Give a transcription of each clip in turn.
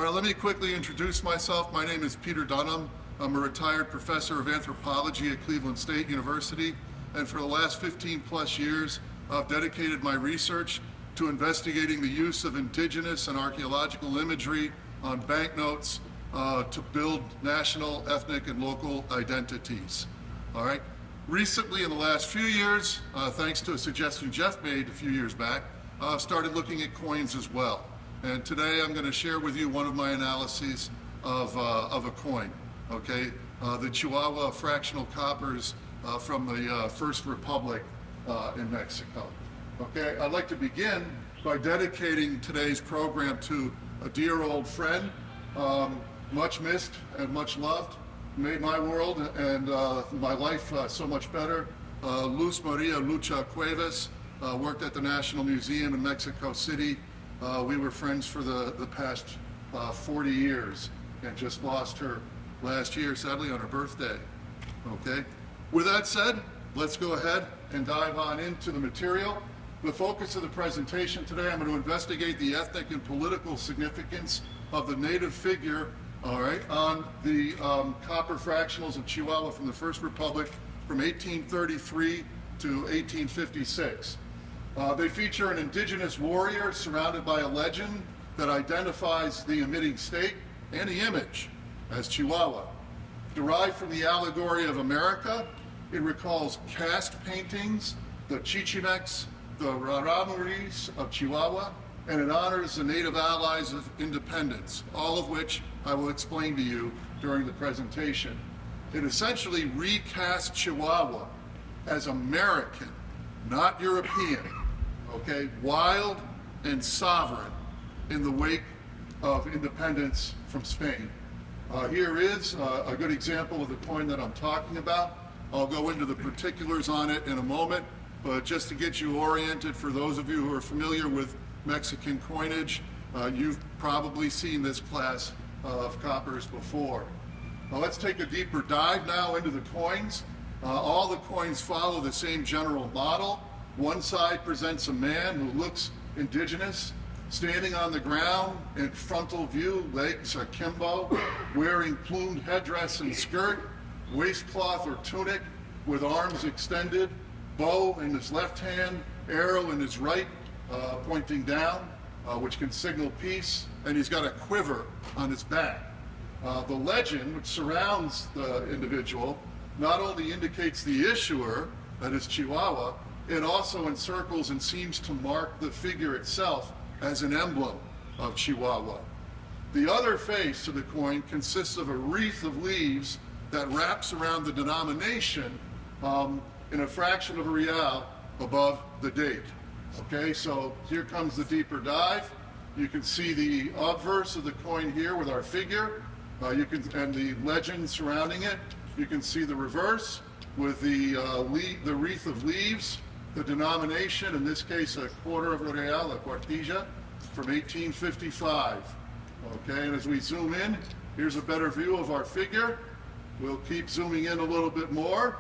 All right, let me quickly introduce myself. My name is Peter Dunham. I'm a retired professor of anthropology at Cleveland State University, and for the last 15 plus years, I've dedicated my research to investigating the use of indigenous and archaeological imagery on banknotes to build national, ethnic, and local identities. All right. Recently, in the last few years, thanks to a suggestion Jeff made a few years back, I've started looking at coins as well. And today I'm going to share with you one of my analyses of a coin, okay? The Chihuahua fractional coppers from the First Republic in Mexico. Okay, I'd like to begin by dedicating today's program to a dear old friend, much missed and much loved, made my world and my life so much better. Luz Maria Lucha Cuevas worked at the National Museum in Mexico City. We were friends for the past 40 years and just lost her last year, sadly, on her birthday. Okay. With that said, let's go ahead and dive on into the material. The focus of the presentation today, I'm going to investigate the ethnic and political significance of the native figure, all right, on the copper fractionals of Chihuahua from the First Republic from 1833 to 1856. They feature an indigenous warrior surrounded by a legend that identifies the emitting state and the image as Chihuahua. Derived from the allegory of America, it recalls caste paintings, the Chichimex, the Raramuris of Chihuahua, and it honors the native allies of independence, all of which I will explain to you during the presentation. It essentially recasts Chihuahua as American, not European, okay, wild and sovereign in the wake of independence from Spain. Here is a good example of the coin that I'm talking about. I'll go into the particulars on it in a moment, but just to get you oriented, for those of you who are familiar with Mexican coinage, you've probably seen this class of coppers before. Now let's take a deeper dive now into the coins. All the coins follow the same general model. One side presents a man who looks indigenous, standing on the ground in frontal view, legs akimbo, wearing plumed headdress and skirt, waistcloth or tunic with arms extended, bow in his left hand, arrow in his right, pointing down, which can signal peace, and he's got a quiver on his back. The legend which surrounds the individual not only indicates the issuer, that is Chihuahua, it also encircles and seems to mark the figure itself as an emblem of Chihuahua. The other face to the coin consists of a wreath of leaves that wraps around the denomination in a fraction of a real above the date. Okay, so here comes the deeper dive. You can see the obverse of the coin here with our figure, and the legend surrounding it. You can see the reverse with the wreath of leaves, the denomination, in this case a quarter of a real, a cuartilla, from 1855. Okay, and as we zoom in, here's a better view of our figure. We'll keep zooming in a little bit more.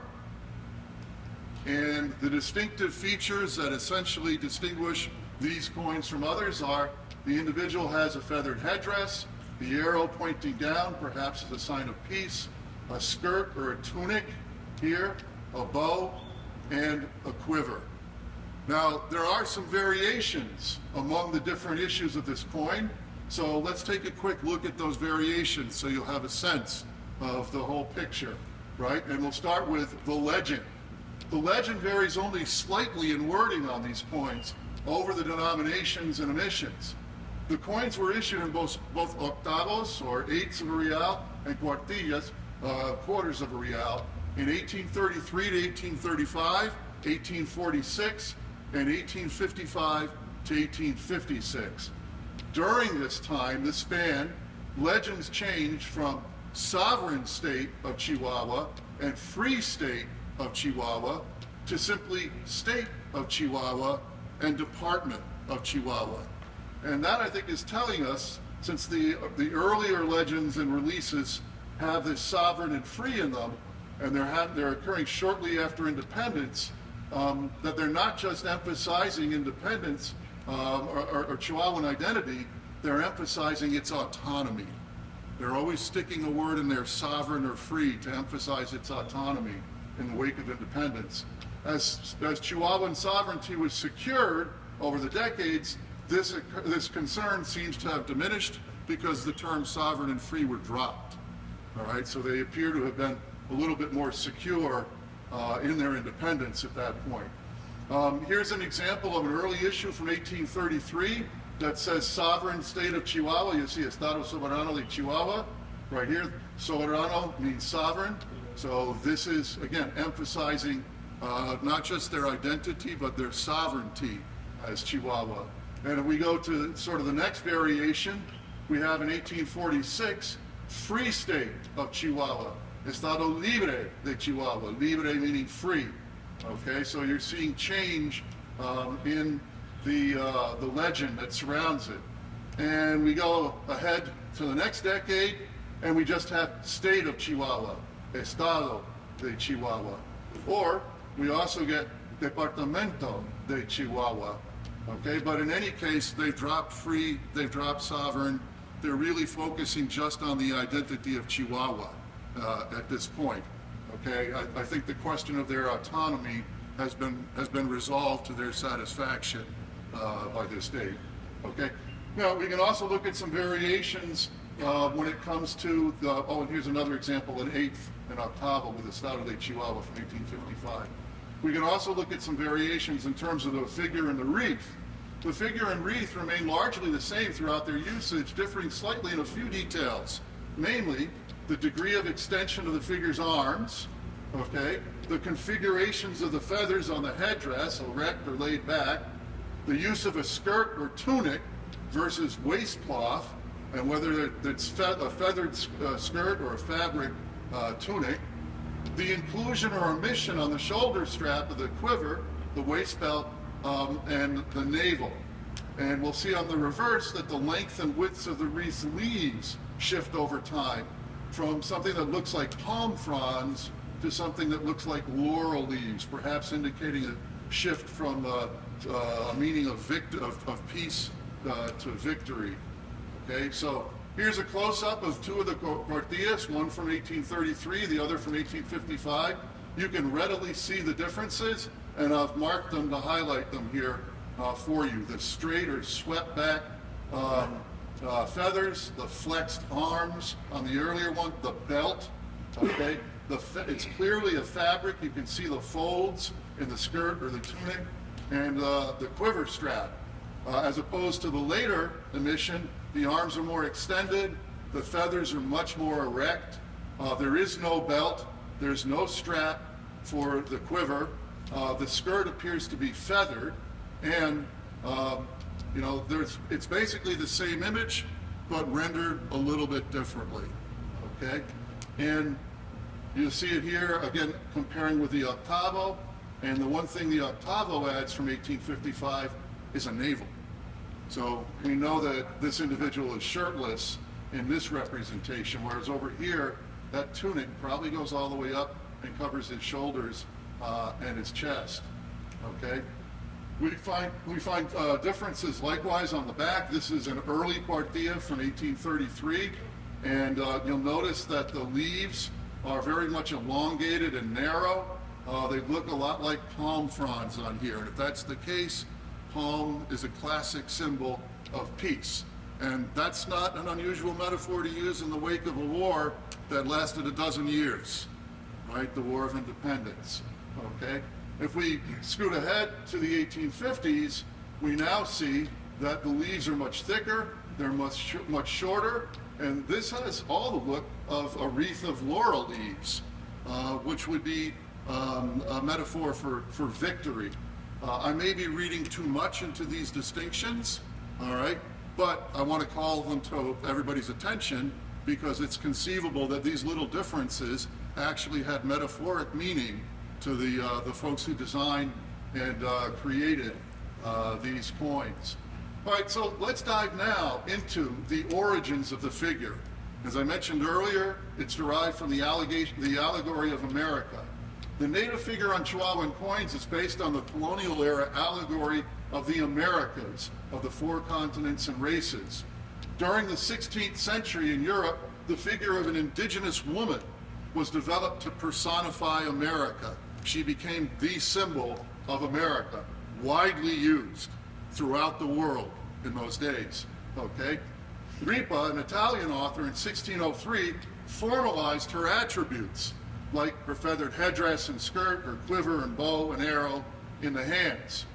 And the distinctive features that essentially distinguish these coins from others are the individual has a feathered headdress, the arrow pointing down, perhaps as a sign of peace, a skirt or a tunic here, a bow, and a quiver. Now, there are some variations among the different issues of this coin, so let's take a quick look at those variations so you'll have a sense of the whole picture, right? And we'll start with the legend. The legend varies only slightly in wording on these coins over the denominations and emissions. The coins were issued in both octavos, or eighths of a real, and cuartillas, quarters of a real, in 1833 to 1835, 1846, and 1855 to 1856. During this time, this span, legends changed from sovereign state of Chihuahua and free state of Chihuahua to simply state of Chihuahua and department of Chihuahua. And that, I think, is telling us, since the earlier legends and releases have this sovereign and free in them, and they're occurring shortly after independence, that they're not just emphasizing independence or Chihuahuan identity, they're emphasizing its autonomy. They're always sticking a word in there, sovereign or free, to emphasize its autonomy in the wake of independence. As Chihuahuan sovereignty was secured over the decades, this concern seems to have diminished because the terms sovereign and free were dropped. All right, so they appear to have been a little bit more secure in their independence at that point. Here's an example of an early issue from 1833 that says sovereign state of Chihuahua. You see Estado Soberano de Chihuahua right here. Soberano means sovereign. So this is, again, emphasizing not just their identity, but their sovereignty as Chihuahua. And if we go to sort of the next variation, we have in 1846, free state of Chihuahua. Estado libre de Chihuahua. Libre meaning free. Okay, so you're seeing change in the legend that surrounds it. And we go ahead to the next decade, and we just have state of Chihuahua, Estado de Chihuahua. Or we also get Departamento de Chihuahua. Okay, but in any case, they've dropped free, they've dropped sovereign. They're really focusing just on the identity of Chihuahua at this point. Okay, I think the question of their autonomy has been resolved to their satisfaction by this date. Okay, now we can also look at some variations when it comes to the, and here's another example, an eighth, an octavo with Estado de Chihuahua from 1855. We can also look at some variations in terms of the figure and the wreath. The figure and wreath remain largely the same throughout their usage, differing slightly in a few details, namely the degree of extension of the figure's arms, okay, the configurations of the feathers on the headdress, erect or laid back, the use of a skirt or tunic versus waistcloth, and whether it's a feathered skirt or a fabric tunic, the inclusion or omission on the shoulder strap of the quiver, the waist belt, and the navel. And we'll see on the reverse that the length and widths of the wreath's leaves shift over time from something that looks like palm fronds to something that looks like laurel leaves, perhaps indicating a shift from a meaning of peace to victory. Okay, so here's a close-up of two of the cuartillas, one from 1833, the other from 1855. You can readily see the differences, and I've marked them to highlight them here for you. The straight or swept back feathers, the flexed arms on the earlier one, the belt, okay? It's clearly a fabric. You can see the folds in the skirt or the tunic, and the quiver strap. As opposed to the later emission, the arms are more extended, the feathers are much more erect, there is no belt, there's no strap for the quiver, the skirt appears to be feathered, and it's basically the same image, but rendered a little bit differently, okay? And you see it here, again, comparing with the octavo, and the one thing the octavo adds from 1855 is a navel. So we know that this individual is shirtless in this representation, whereas over here, that tunic probably goes all the way up and covers his shoulders and his chest, okay? We find differences likewise on the back. This is an early cuartilla from 1833, and you'll notice that the leaves are very much elongated and narrow. They look a lot like palm fronds on here, and if that's the case, palm is a classic symbol of peace. And that's not an unusual metaphor to use in the wake of a war that lasted a dozen years, right? The War of Independence, okay? If we scoot ahead to the 1850s, we now see that the leaves are much thicker, they're much shorter, and this has all the look of a wreath of laurel leaves, which would be a metaphor for victory. I may be reading too much into these distinctions, all right, but I want to call them to everybody's attention because it's conceivable that these little differences actually had metaphoric meaning to the folks who designed and created these coins. All right, so let's dive now into the origins of the figure. As I mentioned earlier, it's derived from the allegory of America. The native figure on Chihuahuan coins is based on the colonial era allegory of the Americas, of the four continents and races. During the 16th century in Europe, the figure of an indigenous woman was developed to personify America. She became the symbol of America, widely used throughout the world in those days, okay? Ripa, an Italian author in 1603, formalized her attributes, like her feathered headdress and skirt, her quiver and bow and arrow in the hands,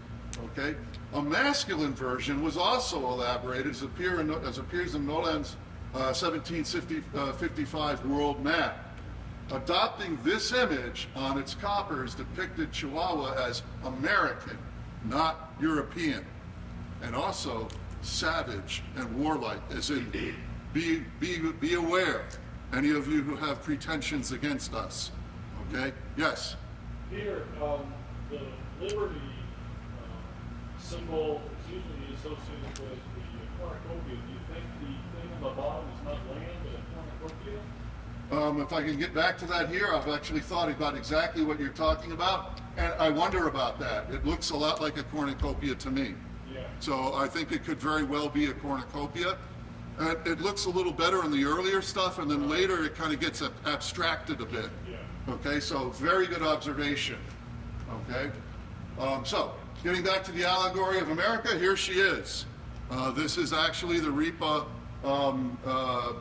okay? A masculine version was also elaborated as appears in Noland's 1755 world map. Adopting this image on its coppers depicted Chihuahua as American, not European, and also savage and warlike, as in be aware, any of you who have pretensions against us. Okay? Yes? Here, the liberty symbol is usually associated with the cornucopia. Do you think the thing on the bottom is not land but a cornucopia? If I can get back to that here, I've actually thought about exactly what you're talking about, and I wonder about that. It looks a lot like a cornucopia to me. Yeah. So I think it could very well be a cornucopia. It looks a little better in the earlier stuff, and then later it kind of gets abstracted a bit. Yeah. Okay, so very good observation. Okay, so getting back to the allegory of America, here she is. This is actually the Ripa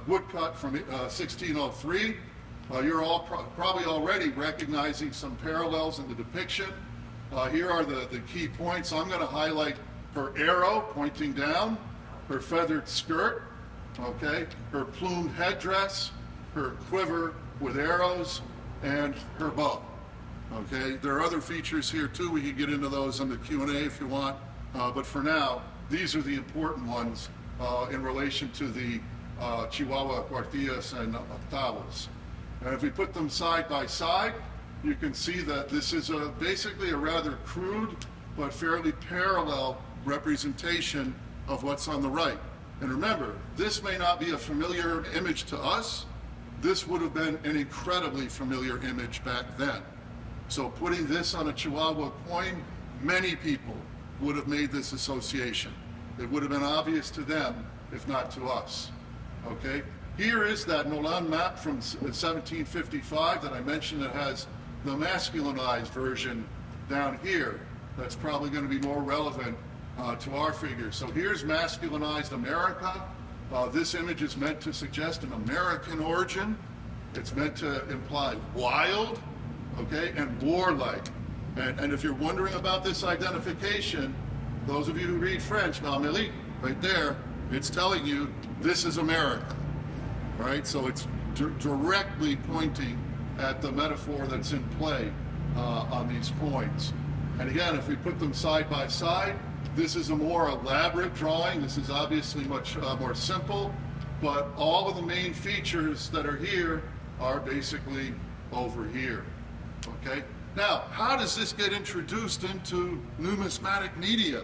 woodcut from 1603. You're all probably already recognizing some parallels in the depiction. Here are the key points. I'm going to highlight her arrow pointing down, her feathered skirt, okay, her plumed headdress, her quiver with arrows, and her bow. Okay, there are other features here too. We can get into those in the Q&A if you want, but for now, these are the important ones in relation to the Chihuahua cuartillas and octavas. And if we put them side by side, you can see that this is basically a rather crude but fairly parallel representation of what's on the right. And remember, this may not be a familiar image to us. This would have been an incredibly familiar image back then. So putting this on a Chihuahua coin, many people would have made this association. It would have been obvious to them, if not to us. Okay? Here is that Noland map from 1755 that I mentioned that has the masculinized version down here. That's probably going to be more relevant to our figure. So here's masculinized America. This image is meant to suggest an American origin. It's meant to imply wild, okay, and warlike. And if you're wondering about this identification, those of you who read French, Malmeli, right there, it's telling you this is America, right? So it's directly pointing at the metaphor that's in play on these coins. And again, if we put them side by side, this is a more elaborate drawing. This is obviously much more simple, but all of the main features that are here are basically over here, okay? Now, how does this get introduced into numismatic media,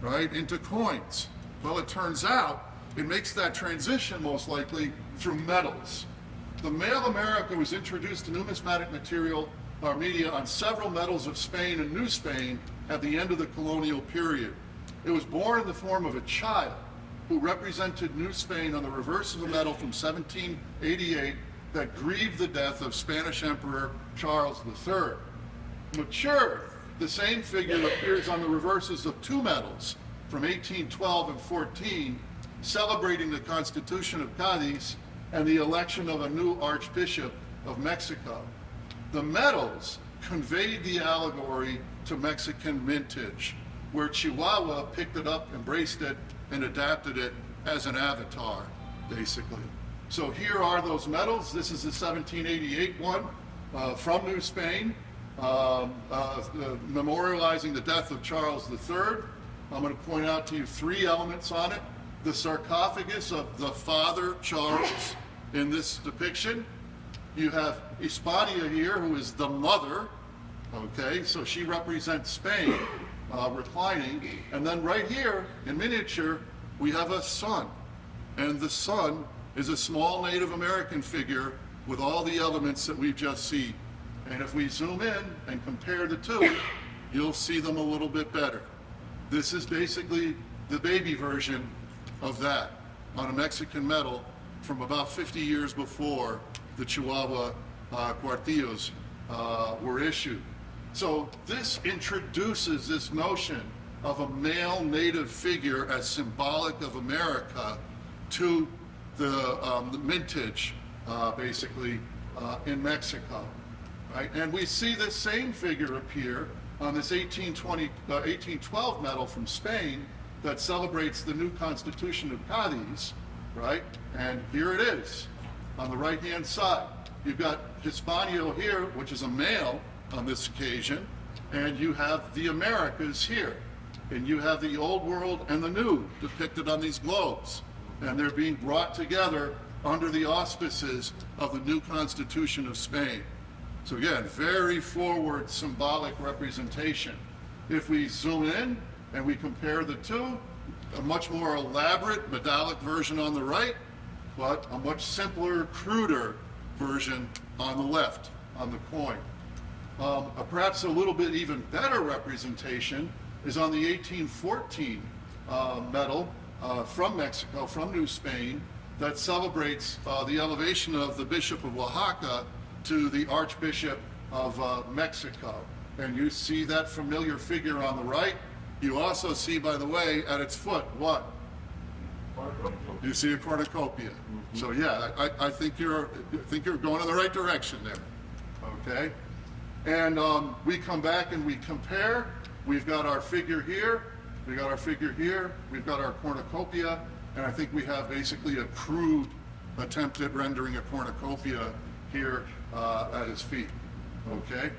right, into coins? Well, it turns out it makes that transition most likely through metals. The male America was introduced to numismatic material or media on several metals of Spain and New Spain at the end of the colonial period. It was born in the form of a child who represented New Spain on the reverse of a medal from 1788 that grieved the death of Spanish Emperor Charles III. Matured, the same figure appears on the reverses of two medals from 1812 and 14, celebrating the Constitution of Cádiz and the election of a new Archbishop of Mexico. The medals conveyed the allegory to Mexican mintage, where Chihuahua picked it up, embraced it, and adapted it as an avatar, basically. So here are those medals. This is the 1788 one from New Spain, memorializing the death of Charles III. I'm going to point out to you three elements on it. The sarcophagus of the father, Charles, in this depiction. You have Hispania here, who is the mother, okay, so she represents Spain, reclining. And then right here, in miniature, we have a son. And the son is a small Native American figure with all the elements that we've just seen. And if we zoom in and compare the two, you'll see them a little bit better. This is basically the baby version of that. on a Mexican medal from about 50 years before the Chihuahua cuartillos were issued. So this introduces this notion of a male native figure as symbolic of America to the mintage, basically, in Mexico. Right? And we see this same figure appear on this 1812 medal from Spain that celebrates the new Constitution of Cadiz, right? And here it is on the right-hand side. You've got Hispanio here, which is a male on this occasion, and you have the Americas here. And you have the old world and the new depicted on these globes. And they're being brought together under the auspices of the new Constitution of Spain. So again, very forward symbolic representation. If we zoom in and we compare the two, a much more elaborate medallic version on the right, but a much simpler, cruder version on the left, on the coin. Perhaps a little bit even better representation is on the 1814 medal from Mexico, from New Spain, that celebrates the elevation of the Bishop of Oaxaca to the Archbishop of Mexico. And you see that familiar figure on the right. You also see, by the way, at its foot, what? You see a cornucopia. Mm-hmm. So yeah, I think you're going in the right direction there. Okay, and we come back and we compare. We've got our figure here. We got our figure here. We've got our cornucopia, and I think we have basically a crude attempt at rendering a cornucopia here at his feet. Okay.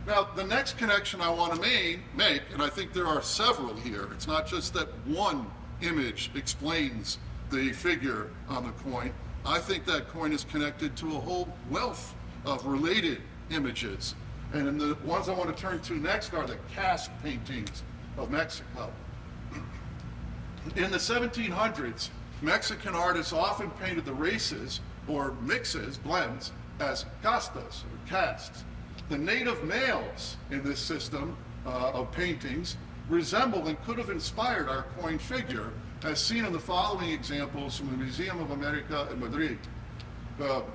Now, the next connection I want to make, and I think there are several here, it's not just that one image explains the figure on the coin. I think that coin is connected to a whole wealth of related images. And the ones I want to turn to next are the cast paintings of Mexico. In the 1700s, Mexican artists often painted the races or mixes, blends, as castas, or casts. The native males in this system of paintings resemble and could have inspired our coin figure, as seen in the following examples from the Museum of America in Madrid.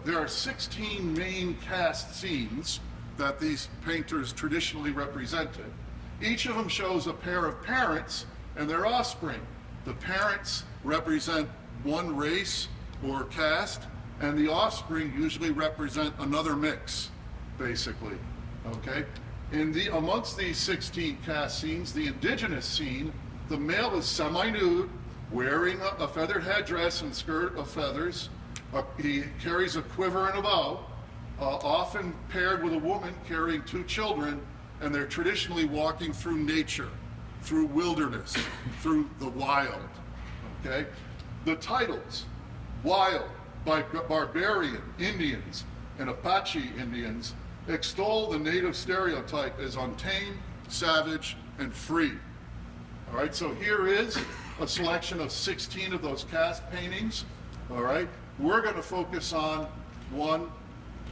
There are 16 main cast scenes that these painters traditionally represented. Each of them shows a pair of parents and their offspring. The parents represent one race or caste, and the offspring usually represent another mix, basically, okay? Amongst these 16 cast scenes, the indigenous scene, the male is semi-nude, wearing a feathered headdress and skirt of feathers. He carries a quiver and a bow, often paired with a woman carrying two children, and they're traditionally walking through nature, through wilderness, through the wild, okay? The titles, Wild, by barbarian Indians and Apache Indians, extol the native stereotype as untamed, savage, and free. All right, so here is a selection of 16 of those cast paintings. All right, we're going to focus on one.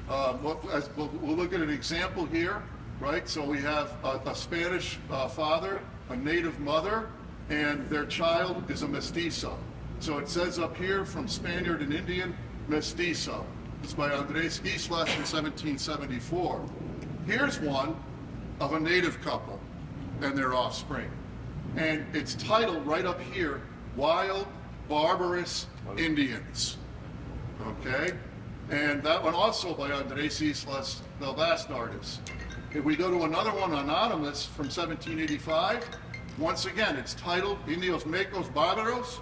We'll look at an example here, right? So we have a Spanish father, a native mother, and their child is a mestizo. So it says up here, from Spaniard and Indian, mestizo. It's by Andres Islas in 1774. Here's one of a native couple and their offspring. And it's titled right up here, Wild Barbarous Indians. Okay? And that one also by Andres Islas, the last artist. If we go to another one, anonymous, from 1785, once again, it's titled Indios Mecos Barbaros,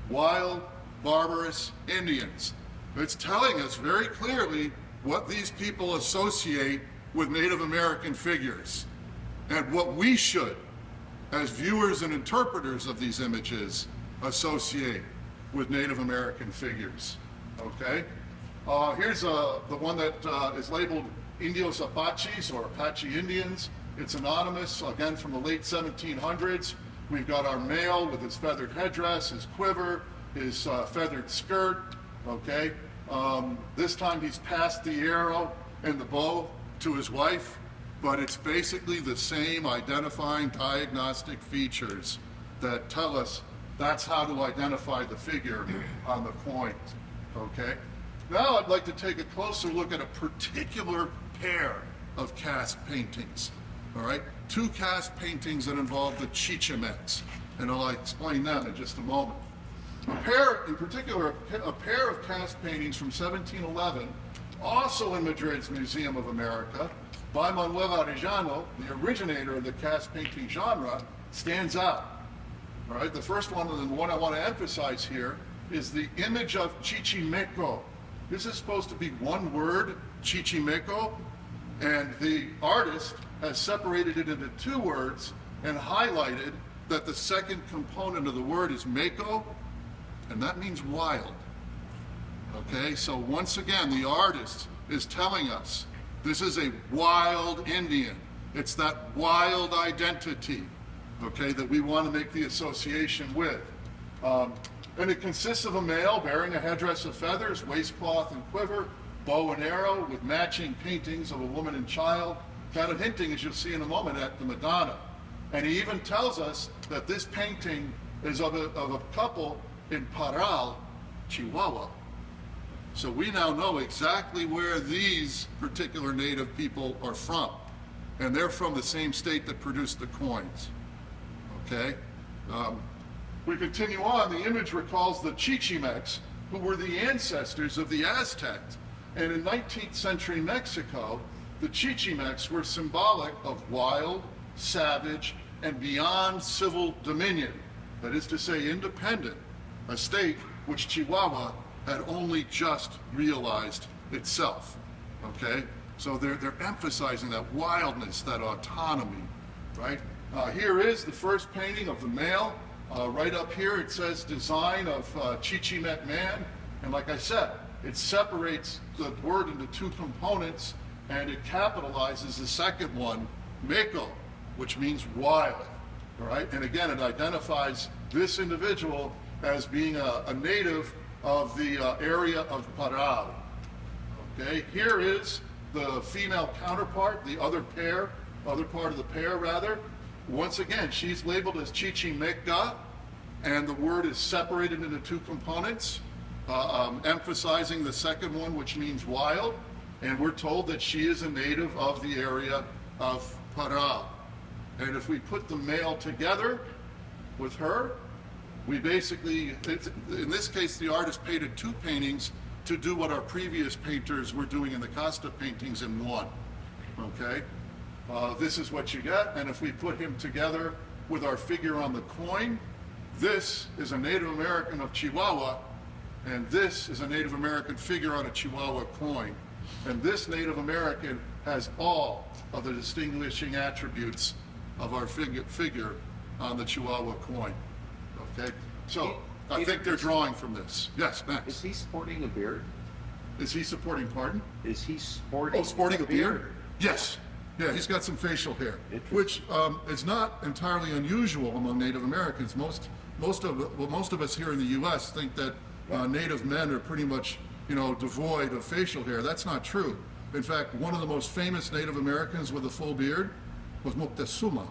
Wild Barbarous Indians. It's telling us very clearly what these people associate with Native American figures and what we should, as viewers and interpreters of these images, associate with Native American figures. Okay? Here's the one that is labeled Indios Apaches, or Apache Indians. It's anonymous, again from the late 1700s. We've got our male with his feathered headdress, his quiver, his feathered skirt, okay? This time he's passed the arrow and the bow to his wife, but it's basically the same identifying diagnostic features that tell us That's how to identify the figure on the coins, okay? Now I'd like to take a closer look at a particular pair of cast paintings, all right? Two cast paintings that involve the USMEX, and I'll explain them in just a moment. A pair, in particular, a pair of cast paintings from 1711, also in Madrid's Museum of America, by Manuel Arellano, the originator of the cast painting genre, stands out. All right, the first one, and the one I want to emphasize here, is the image of Chichimeco. This is supposed to be one word, Chichimeco, and the artist has separated it into two words and highlighted that the second component of the word is Meko, and that means wild. Okay, so once again, the artist is telling us this is a wild Indian. It's that wild identity, okay, that we want to make the association with. And it consists of a male bearing a headdress of feathers, waistcloth and quiver, bow and arrow, with matching paintings of a woman and child, kind of hinting, as you'll see in a moment, at the Madonna. And he even tells us that this painting is of a couple in Parral, Chihuahua. So we now know exactly where these particular native people are from. And they're from the same state that produced the coins. Okay? We continue on. The image recalls the Chichimex, who were the ancestors of the Aztecs. And in 19th century Mexico, the Chichimex were symbolic of wild, savage, and beyond civil dominion. That is to say, independent, a state which Chihuahua had only just realized itself. Okay? So they're emphasizing that wildness, that autonomy, right? Here is the first painting of the male. Right up here it says design of Chichimet man. And like I said, it separates the word into two components and it capitalizes the second one, Meko, which means wild. All right? And again, it identifies this individual as being a native of the area of Parral. Okay? Here is the female counterpart, the other part of the pair rather. Once again, she's labeled as Chichimeca, and the word is separated into two components, emphasizing the second one, which means wild, and we're told that she is a native of the area of Parral. And if we put the male together with her, we basically, in this case, the artist painted two paintings to do what our previous painters were doing in the Costa paintings in one, okay? This is what you get, and if we put him together with our figure on the coin, this is a Native American of Chihuahua, and this is a Native American figure on a Chihuahua coin. And this Native American has all of the distinguishing attributes of our figure on the Chihuahua coin, okay? So, I think they're drawing from this. Yes, Max? Is he sporting a beard? Is he supporting, pardon? Is he sporting Sporting a beard? Yes. Yeah, he's got some facial hair, which is not entirely unusual among Native Americans. Most of us here in the U.S. think that Native men are pretty much, devoid of facial hair. That's not true. In fact, one of the most famous Native Americans with a full beard was Moctezuma,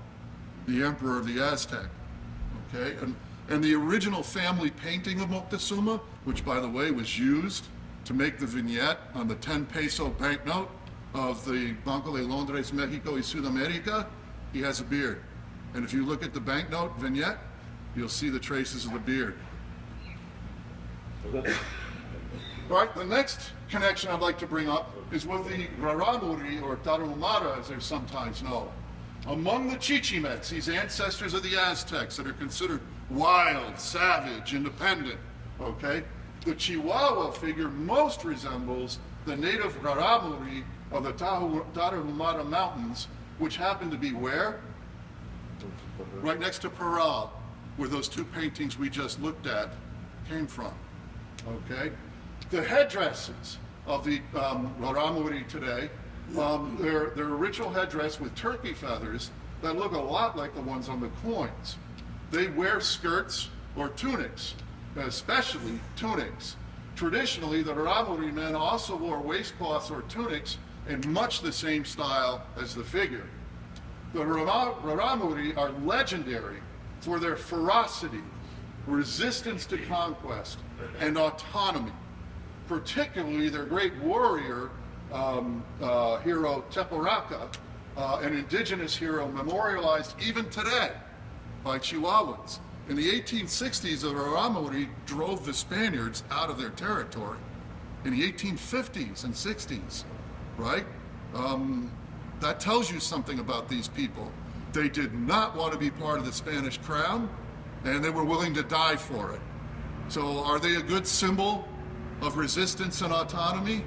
the emperor of the Aztec. Okay, and the original family painting of Moctezuma, which by the way was used to make the vignette on the 10 peso banknote of the Banco de Londres, Mexico y Sudamerica, he has a beard. And if you look at the banknote vignette, you'll see the traces of the beard. All right, the next connection I'd like to bring up is with the Raramuri, or Tarahumara as they're sometimes known. Among the Chichimex, these ancestors of the Aztecs that are considered wild, savage, independent, okay? The Chihuahua figure most resembles the native Raramuri of the Tarahumara Mountains, which happen to be where? Right next to Parral, where those two paintings we just looked at came from, okay? The headdresses of the Raramuri today, their original headdress with turkey feathers that look a lot like the ones on the coins. They wear skirts or tunics, especially tunics. Traditionally, the Raramuri men also wore waistcloths or tunics in much the same style as the figure. The Raramuri are legendary for their ferocity, resistance to conquest, and autonomy, particularly their great warrior, hero Teporaka, an indigenous hero memorialized even today by Chihuahuans. In the 1860s, the Raramuri drove the Spaniards out of their territory. In the 1850s and 60s, right? That tells you something about these people. They did not want to be part of the Spanish crown, and they were willing to die for it. So are they a good symbol of resistance and autonomy?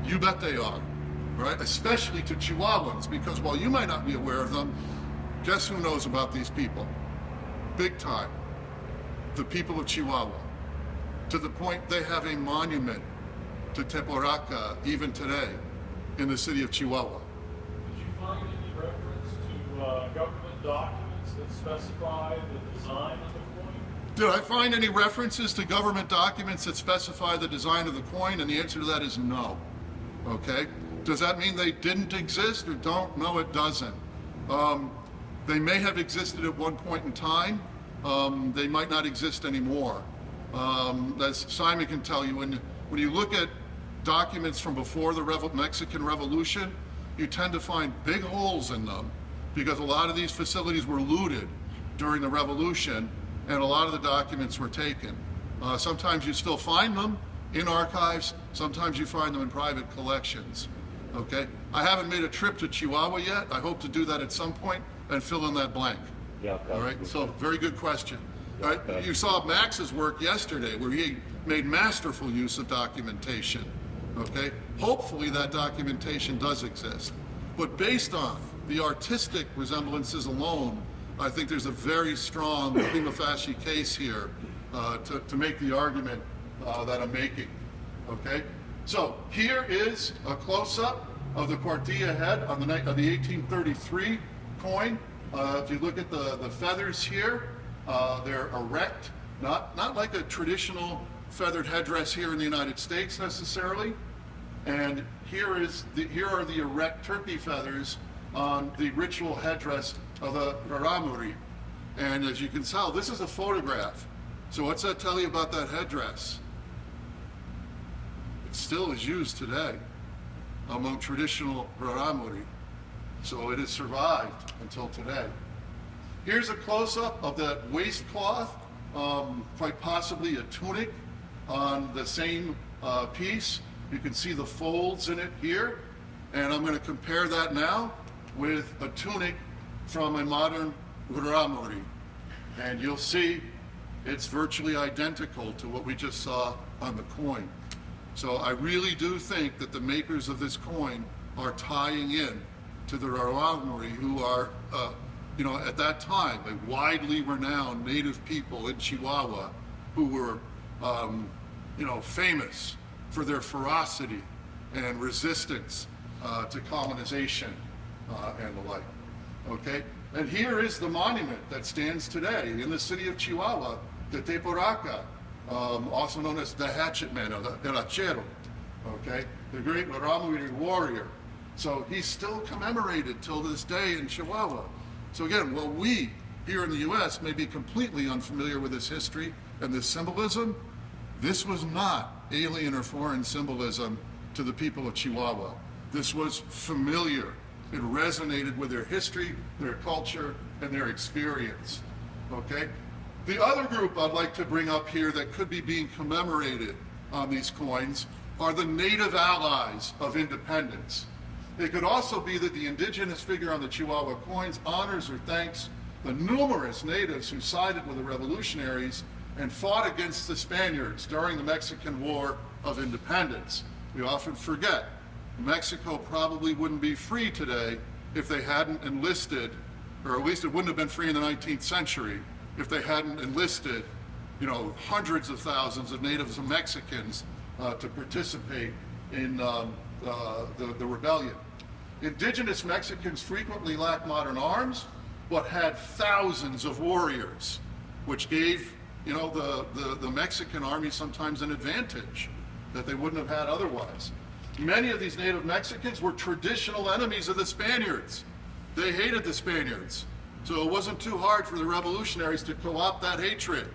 You bet they are, right? Especially to Chihuahuans, because while you might not be aware of them, guess who knows about these people? Big time. The people of Chihuahua. To the point they have a monument to Teporaka even today in the city of Chihuahua. Did you find any reference to government documents that specify the design of the coin? Did I find any references to government documents that specify the design of the coin? And the answer to that is no. Okay? Does that mean they didn't exist or don't? No, it doesn't. They may have existed at one point in time. They might not exist anymore. As Simon can tell you, when you look at documents from before the Mexican Revolution, you tend to find big holes in them because a lot of these facilities were looted during the Revolution and a lot of the documents were taken. Sometimes you still find them in archives, sometimes you find them in private collections. Okay? I haven't made a trip to Chihuahua yet. I hope to do that at some point and fill in that blank. Yeah. All right, so very good question. All right, you saw Max's work yesterday where he made masterful use of documentation. Okay, hopefully that documentation does exist. But based on the artistic resemblances alone, I think there's a very strong prima facie case here to make the argument that I'm making. Okay, so here is a close-up of the Cuartilla head on the 1833 coin. If you look at the feathers here, they're erect, not like a traditional feathered headdress here in the United States necessarily. And here are the erect turkey feathers on the ritual headdress of the Raramuri. And as you can tell, this is a photograph. So what's that tell you about that headdress? It still is used today among traditional Raramuri. So it has survived until today. Here's a close-up of that waistcloth, quite possibly a tunic on the same piece. You can see the folds in it here. And I'm going to compare that now with a tunic from a modern Raramuri. And you'll see it's virtually identical to what we just saw on the coin. So I really do think that the makers of this coin are tying in to the Raramuri, who are, at that time, a widely renowned native people in Chihuahua who were, famous for their ferocity and resistance to colonization and the like. Okay? And here is the monument that stands today in the city of Chihuahua, the Teporaka, also known as the Hatchet Man, or the Hachero, okay? The great Raramuri warrior. So he's still commemorated till this day in Chihuahua. So again, while we here in the US may be completely unfamiliar with this history and this symbolism, this was not alien or foreign symbolism to the people of Chihuahua. This was familiar. It resonated with their history, their culture, and their experience, okay? The other group I'd like to bring up here that could be being commemorated on these coins are the native allies of independence. It could also be that the indigenous figure on the Chihuahua coins honors or thanks the numerous natives who sided with the revolutionaries and fought against the Spaniards during the Mexican War of Independence. We often forget Mexico probably wouldn't be free today if they hadn't enlisted, or at least it wouldn't have been free in the 19th century if they hadn't enlisted, hundreds of thousands of natives and Mexicans to participate in the rebellion. Indigenous Mexicans frequently lacked modern arms, but had thousands of warriors, which gave, the Mexican army sometimes an advantage that they wouldn't have had otherwise. Many of these native Mexicans were traditional enemies of the Spaniards. They hated the Spaniards. So it wasn't too hard for the revolutionaries to co-opt that hatred.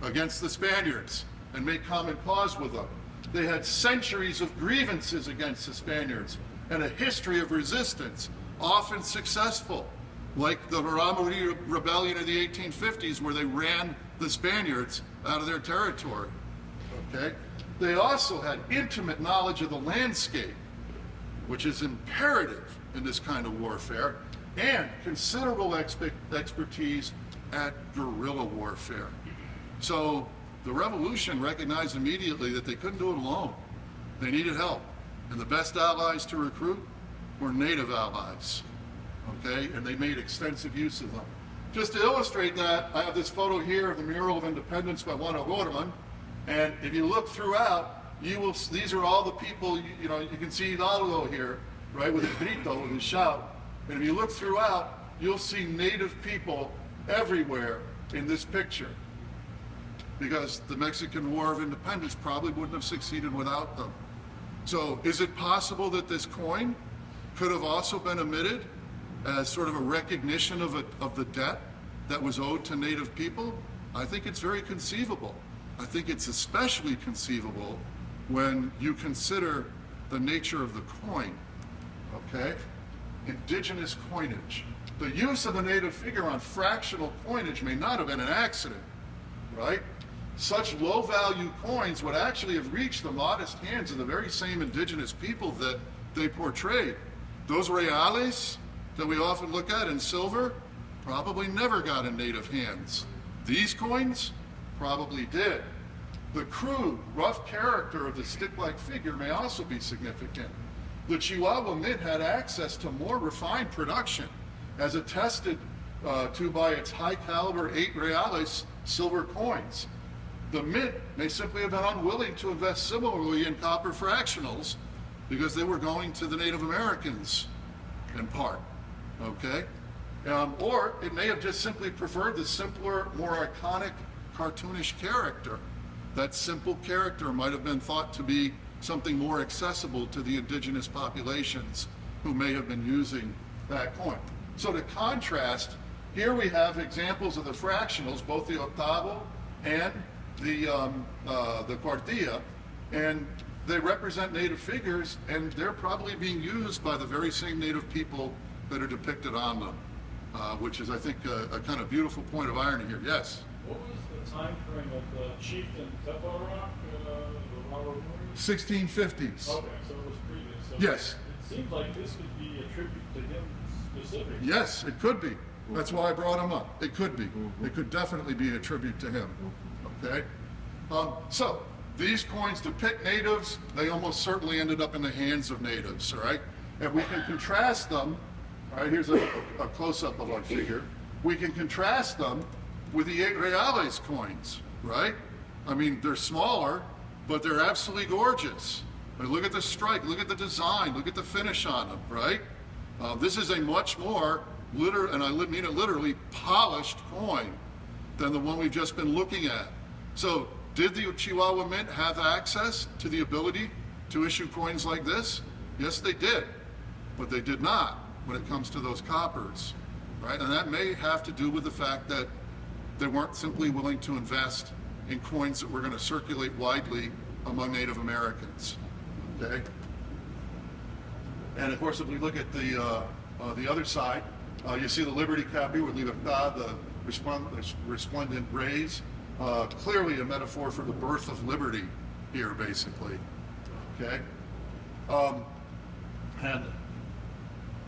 against the Spaniards and make common cause with them. They had centuries of grievances against the Spaniards and a history of resistance, often successful, like the Raramuri Rebellion of the 1850s, where they ran the Spaniards out of their territory. Okay? They also had intimate knowledge of the landscape, which is imperative in this kind of warfare, and considerable expertise at guerrilla warfare. So the revolution recognized immediately that they couldn't do it alone. They needed help. And the best allies to recruit were native allies. Okay? And they made extensive use of them. Just to illustrate that, I have this photo here of the Mural of Independence by Juan O'Gorman. And if you look throughout, you will. These are all the people. You know, you can see Hidalgo here, right, with his grito, with his shout. And if you look throughout, you'll see native people everywhere in this picture, because the Mexican War of Independence probably wouldn't have succeeded without them. So, is it possible that this coin could have also been omitted as sort of a recognition of the debt that was owed to native people? I think it's very conceivable. I think it's especially conceivable when you consider the nature of the coin, okay? Indigenous coinage. The use of the native figure on fractional coinage may not have been an accident, right? Such low-value coins would actually have reached the modest hands of the very same indigenous people that they portrayed. Those reales that we often look at in silver probably never got in native hands. These coins probably did. The crude, rough character of the stick-like figure may also be significant. The Chihuahua Mint had access to more refined production, as attested to by its high-caliber 8 reales silver coins. The Mint may simply have been unwilling to invest similarly in copper fractionals because they were going to the Native Americans in part, okay? Or it may have just simply preferred the simpler, more iconic, cartoonish character. That simple character might have been thought to be something more accessible to the indigenous populations who may have been using that coin. So to contrast, here we have examples of the fractionals, both the octavo and the cuartilla, and they represent native figures, and they're probably being used by the very same native people that are depicted on them, which is, I think, a kind of beautiful point of irony here. Yes? What was the time frame of the chieftain Teparock, the Raramuri? 1650s. Okay, so it was previous. So Yes. It seems like this could be a tribute to him specifically. Yes, it could be. That's why I brought him up. It could be. It could definitely be a tribute to him. Okay? So, these coins depict natives. They almost certainly ended up in the hands of natives, all right? And we can contrast them. All right, here's a close-up of our figure. We can contrast them with the 8 reales coins, right? I mean, they're smaller, but they're absolutely gorgeous. But look at the strike, look at the design, look at the finish on them, right? This is a much more, and I mean it literally, polished coin than the one we've just been looking at. So, did the Chihuahua Mint have access to the ability to issue coins like this? Yes, they did, but they did not when it comes to those coppers, right? And that may have to do with the fact that they weren't simply willing to invest in coins that were going to circulate widely among Native Americans, okay? And of course, if we look at the other side, you see the Liberty cap here with Libertad, the resplendent rays, clearly a metaphor for the birth of liberty here, basically, okay? And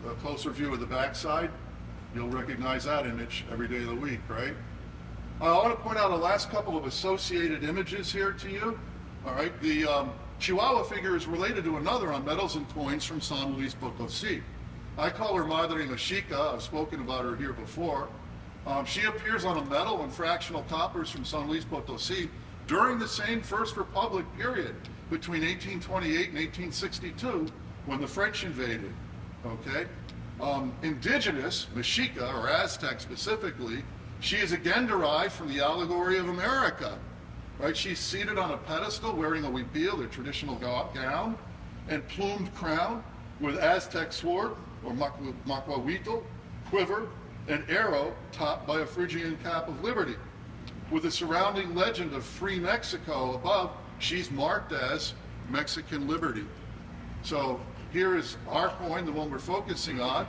a closer view of the backside, you'll recognize that image every day of the week, right? I want to point out a last couple of associated images here to you. All right, the Chihuahua figure is related to another on medals and coins from San Luis Potosi. I call her Madre Mexica. I've spoken about her here before. She appears on a medal and fractional coppers from San Luis Potosi during the same First Republic period between 1828 and 1862 when the French invaded. Okay, indigenous Mexica, or Aztec specifically, she is again derived from the allegory of America, right? She's seated on a pedestal wearing a huipil, their traditional gown, and plumed crown with Aztec sword, or macuahuitl, quiver, and arrow topped by a Phrygian cap of liberty. with the surrounding legend of Free Mexico above, she's marked as Mexican Liberty. So here is our coin, the one we're focusing on.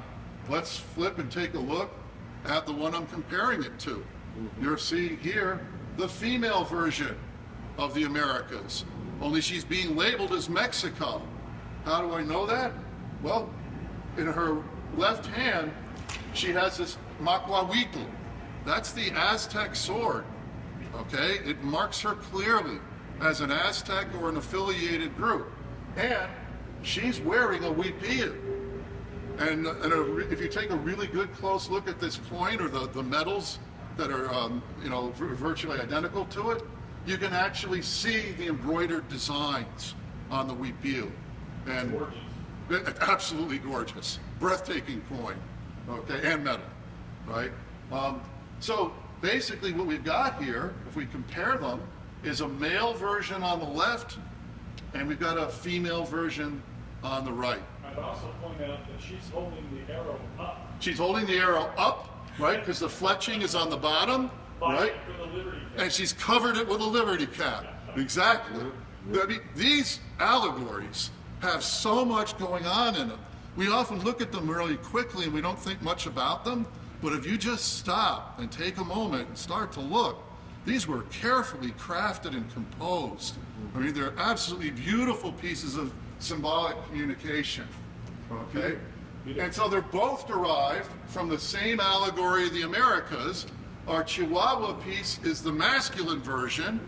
Let's flip and take a look at the one I'm comparing it to. You're seeing here the female version of the Americas, only she's being labeled as Mexico. How do I know that? Well, in her left hand, she has this macuahuitl. That's the Aztec sword, okay? It marks her clearly as an Aztec or an affiliated group. And she's wearing a huipil. And if you take a really good close look at this coin or the medals that are, virtually identical to it, you can actually see the embroidered designs on the huipil. And absolutely gorgeous, breathtaking coin, okay, and metal, right? So basically what we've got here, if we compare them, is a male version on the left, and we've got a female version on the right. I'd also point out that she's holding the arrow up. She's holding the arrow up, right, because the fletching is on the bottom, right? For the Liberty Cap. And she's covered it with a Liberty cap. Exactly. I mean, these allegories have so much going on in them. We often look at them really quickly and we don't think much about them, but if you just stop and take a moment and start to look, these were carefully crafted and composed. I mean, they're absolutely beautiful pieces of symbolic communication, okay? And so they're both derived from the same allegory of the Americas. Our Chihuahua piece is the masculine version,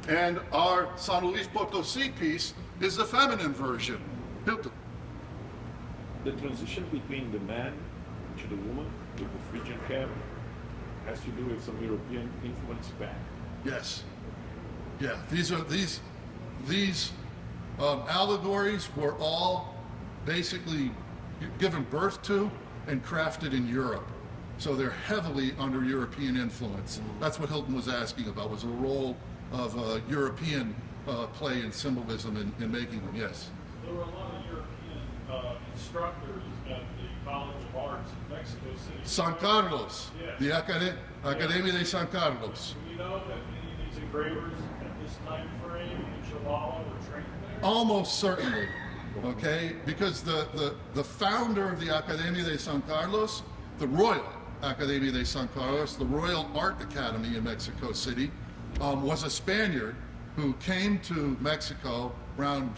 and our San Luis Potosi piece is the feminine version. The transition between the man to the woman with the Phrygian cap has to do with some European influence back. Yes. Yeah, these allegories were all basically given birth to and crafted in Europe. So they're heavily under European influence. That's what Hilton was asking about, was the role of European play and symbolism in making them, yes. There were a lot of European instructors at the College of Arts in Mexico City. San Carlos, Yes. the Academia de San Carlos. Do we know that any of these engravers at this time frame in Chihuahua were trained there? Almost certainly, okay? Because the founder of the Academia de San Carlos, the Royal Academia de San Carlos, the Royal Art Academy in Mexico City, was a Spaniard who came to Mexico around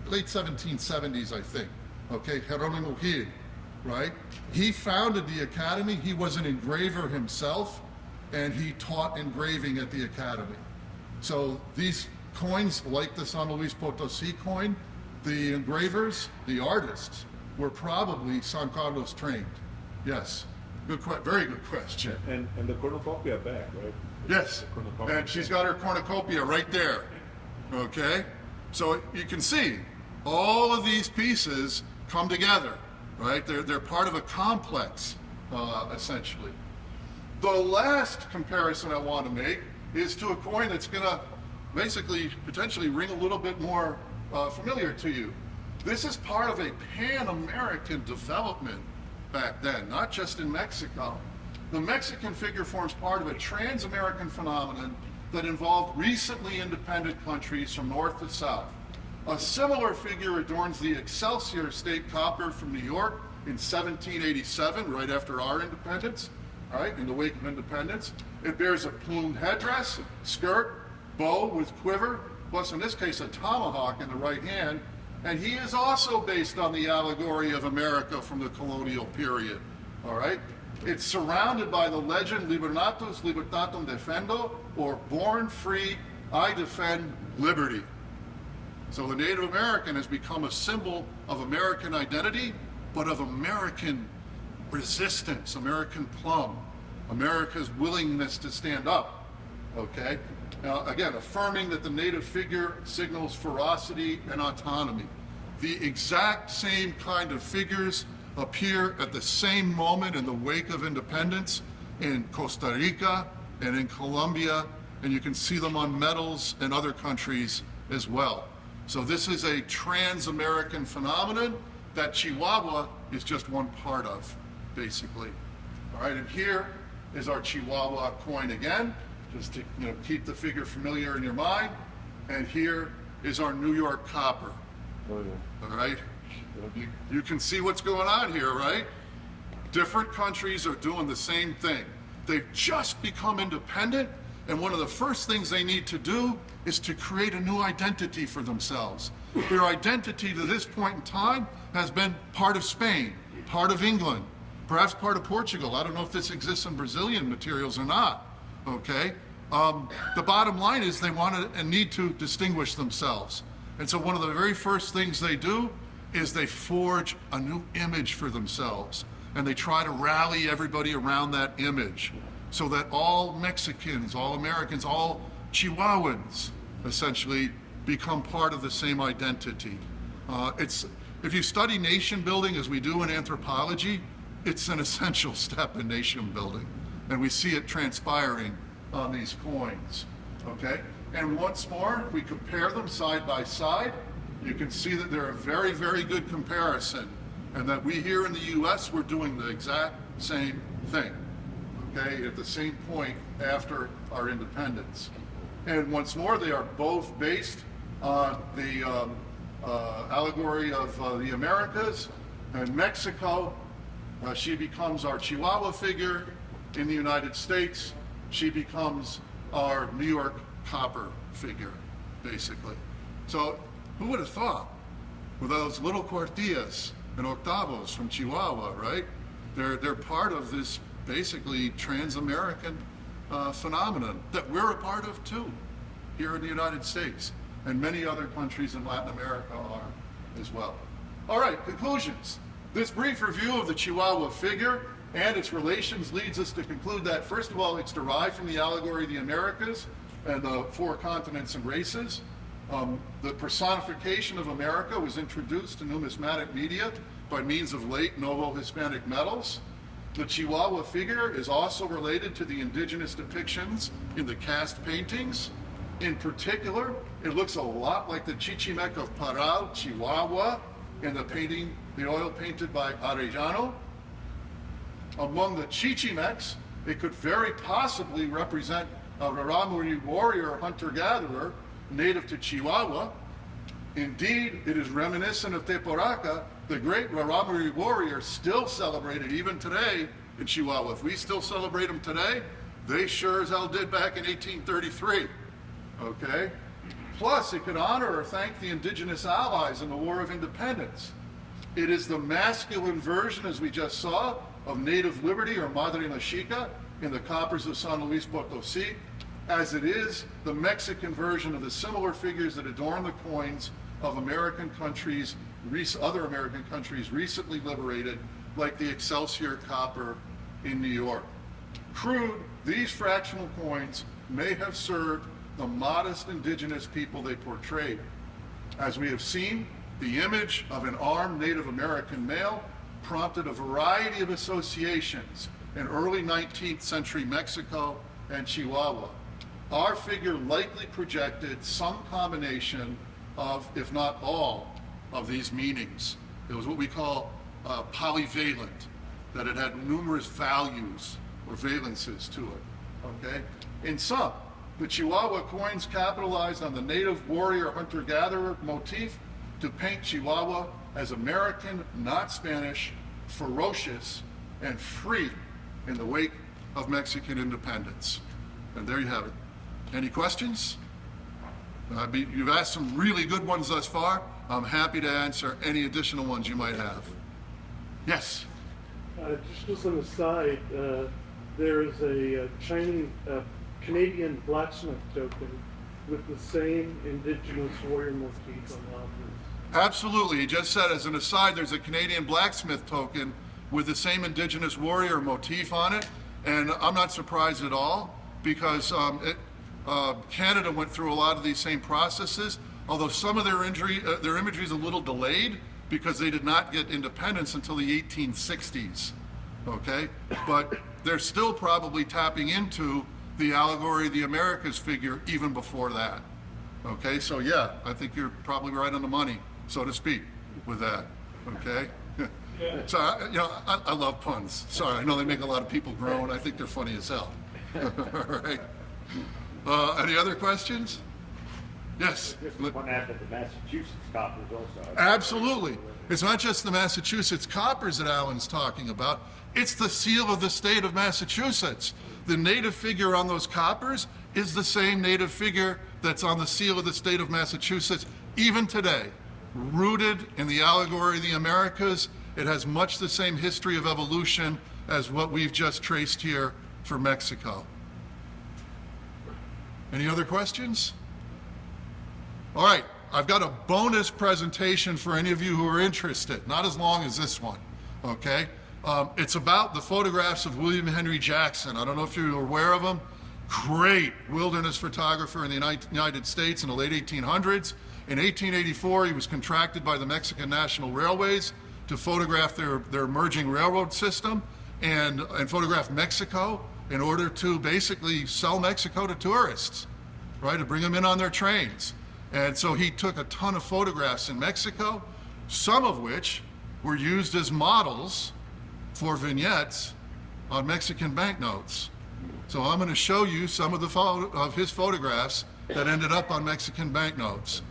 late 1770s, I think. Okay, Jerónimo Gil, right? He founded the academy. He was an engraver himself, and he taught engraving at the academy. So these coins, like the San Luis Potosi coin, the engravers, the artists, were probably San Carlos trained. Yes, very good question. And the cornucopia back, right? Yes, and she's got her cornucopia right there, okay? So you can see all of these pieces come together, right? They're part of a complex, essentially. The last comparison I want to make is to a coin that's gonna basically potentially ring a little bit more familiar to you. This is part of a Pan-American development back then, not just in Mexico. The Mexican figure forms part of a trans-American phenomenon that involved recently independent countries from north to south. A similar figure adorns the Excelsior State Copper from New York in 1787, right after our independence, all right, in the wake of independence. It bears a plumed headdress, skirt, bow with quiver, plus in this case a tomahawk in the right hand, and he is also based on the allegory of America from the colonial period, all right? It's surrounded by the legend Libertatus Libertatum Defendo, or born free, I defend liberty. So the Native American has become a symbol of American identity, but of American resistance, American plum, America's willingness to stand up, okay? Now, again, affirming that the Native figure signals ferocity and autonomy. The exact same kind of figures appear at the same moment in the wake of independence in Costa Rica and in Colombia, and you can see them on medals in other countries as well. So this is a trans-American phenomenon that Chihuahua is just one part of, basically. All right, and here is our Chihuahua coin again. just to keep the figure familiar in your mind. And here is our New York copper. Oh, yeah. All right, you can see what's going on here, right? Different countries are doing the same thing. They've just become independent, and one of the first things they need to do is to create a new identity for themselves. Their identity to this point in time has been part of Spain, part of England, perhaps part of Portugal. I don't know if this exists in Brazilian materials or not, okay? The bottom line is they want to and need to distinguish themselves. And so one of the very first things they do is they forge a new image for themselves. And they try to rally everybody around that image so that all Mexicans, all Americans, all Chihuahuans essentially become part of the same identity. If you study nation building as we do in anthropology, it's an essential step in nation building. And we see it transpiring on these coins, okay? And once more, if we compare them side by side, you can see that they're a very, very good comparison, and that we here in the US, we're doing the exact same thing, okay, at the same point after our independence. And once more, they are both based on the allegory of the Americas. And Mexico, she becomes our Chihuahua figure. In the United States, she becomes our New York copper figure, basically. So who would have thought, with those little cuartillas and octavos from Chihuahua, right? They're part of this basically trans-American phenomenon that we're a part of too, here in the United States, and many other countries in Latin America are as well. All right, conclusions. This brief review of the Chihuahua figure and its relations leads us to conclude that, first of all, it's derived from the allegory of the Americas and the 4 continents and races. The personification of America was introduced to numismatic media by means of late Novo-Hispanic medals. The Chihuahua figure is also related to the indigenous depictions in the cast paintings. In particular, it looks a lot like the Chichimeca of Parral, Chihuahua, in the painting, the oil painted by Arellano. Among the Chichimecs, it could very possibly represent a Raramuri warrior hunter-gatherer native to Chihuahua. Indeed, it is reminiscent of Teporaca, the great Raramuri warrior still celebrated even today in Chihuahua. If we still celebrate them today, they sure as hell did back in 1833, okay? Plus, it could honor or thank the indigenous allies in the War of Independence. It is the masculine version, as we just saw, of native liberty or Madre Mexica in the coppers of San Luis Potosi, as it is the Mexican version of the similar figures that adorn the coins of American countries, other American countries recently liberated, like the Excelsior copper in New York. Crude, these fractional coins may have served the modest indigenous people they portrayed. As we have seen, the image of an armed Native American male prompted a variety of associations in early 19th century Mexico and Chihuahua. Our figure likely projected some combination of, if not all, of these meanings. It was what we call polyvalent, that it had numerous values or valences to it, okay? In sum, the Chihuahua coins capitalized on the native warrior hunter-gatherer motif to paint Chihuahua as American, not Spanish, ferocious, and free in the wake of Mexican independence. And there you have it. Any questions? You've asked some really good ones thus far. I'm happy to answer any additional ones you might have. Yes? Just as an aside, there is a Canadian blacksmith token with the same indigenous warrior motif on the objects. Absolutely. He just said, as an aside, there's a Canadian blacksmith token with the same indigenous warrior motif on it. And I'm not surprised at all, because Canada went through a lot of these same processes, although some of their imagery is a little delayed because they did not get independence until the 1860s, okay? But they're still probably tapping into the allegory of the Americas figure even before that, okay? So yeah, I think you're probably right on the money, so to speak, with that, okay? So, I love puns. Sorry, I know they make a lot of people groan. I think they're funny as hell. All right. Any other questions? Yes. Just one after the Massachusetts coppers also. Absolutely. It's not just the Massachusetts coppers that Alan's talking about. It's the seal of the state of Massachusetts. The native figure on those coppers is the same native figure that's on the seal of the state of Massachusetts even today. Rooted in the allegory of the Americas, it has much the same history of evolution as what we've just traced here for Mexico. Any other questions? All right, I've got a bonus presentation for any of you who are interested, not as long as this one, okay? It's about the photographs of William Henry Jackson. I don't know if you're aware of him. Great wilderness photographer in the United States in the late 1800s. In 1884, he was contracted by the Mexican National Railways to photograph their emerging railroad system and photograph Mexico in order to basically sell Mexico to tourists, right, to bring them in on their trains. And so he took a ton of photographs in Mexico, some of which were used as models for vignettes on Mexican banknotes. So I'm going to show you some of his photographs that ended up on Mexican banknotes.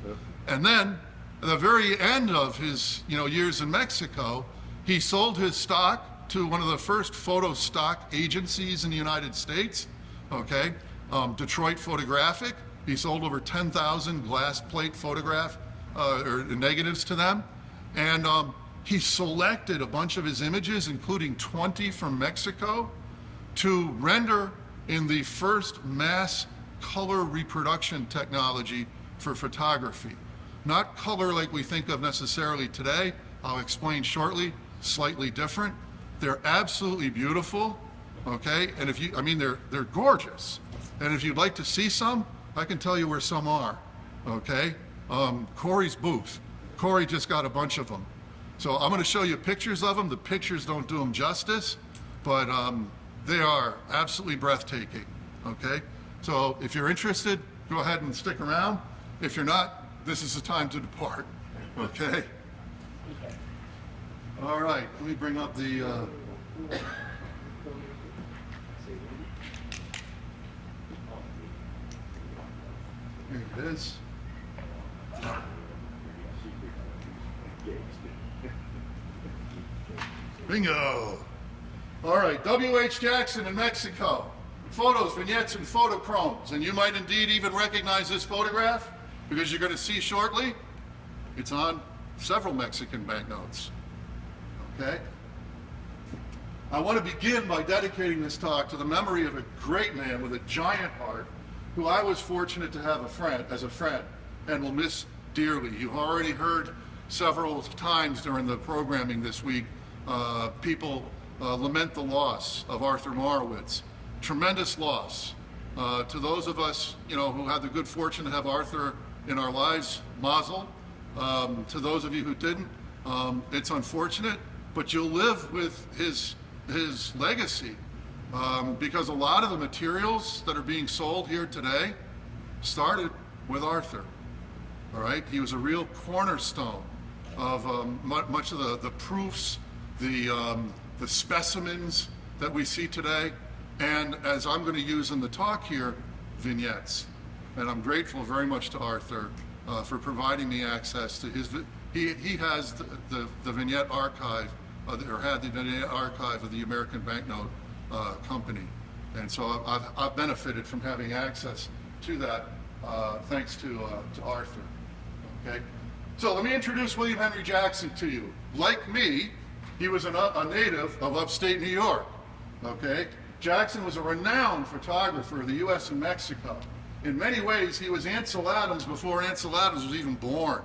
And then at the very end of his years in Mexico, he sold his stock to one of the first photo stock agencies in the United States, okay, Detroit Photographic. He sold over 10,000 glass plate photograph or negatives to them. And he selected a bunch of his images, including 20 from Mexico, to render in the first mass color reproduction technology for photography. Not color like we think of necessarily today. I'll explain shortly, slightly different. They're absolutely beautiful, okay? And if you, I mean, they're gorgeous. And if you'd like to see some, I can tell you where some are, okay? Corey's booth. Corey just got a bunch of them. So I'm gonna show you pictures of them. The pictures don't do them justice, but they are absolutely breathtaking, okay? So if you're interested, go ahead and stick around. If you're not, this is the time to depart, okay? All right, let me bring up the, here it is. Bingo. All right, W.H. Jackson in Mexico. Photos, vignettes, and photochromes. And you might indeed even recognize this photograph because you're going to see shortly, it's on several Mexican banknotes. Okay? I want to begin by dedicating this talk to the memory of a great man with a giant heart who I was fortunate to have as a friend and will miss dearly. You've already heard several times during the programming this week people lament the loss of Arthur Morowitz. Tremendous loss. To those of us, who had the good fortune to have Arthur in our lives, mazel. To those of you who didn't, it's unfortunate, but you'll live with his legacy because a lot of the materials that are being sold here today started with Arthur. All right, he was a real cornerstone of much of the proofs, the specimens that we see today, and as I'm going to use in the talk here, vignettes. And I'm grateful very much to Arthur for providing me access to his. He has the vignette archive, or had the vignette archive of the American Banknote Company, and so I've benefited from having access to that thanks to Arthur. Okay, so let me introduce William Henry Jackson to you. Like me, he was a native of upstate New York. Okay, Jackson was a renowned photographer of the U.S. and Mexico. In many ways, he was Ansel Adams before Ansel Adams was even born.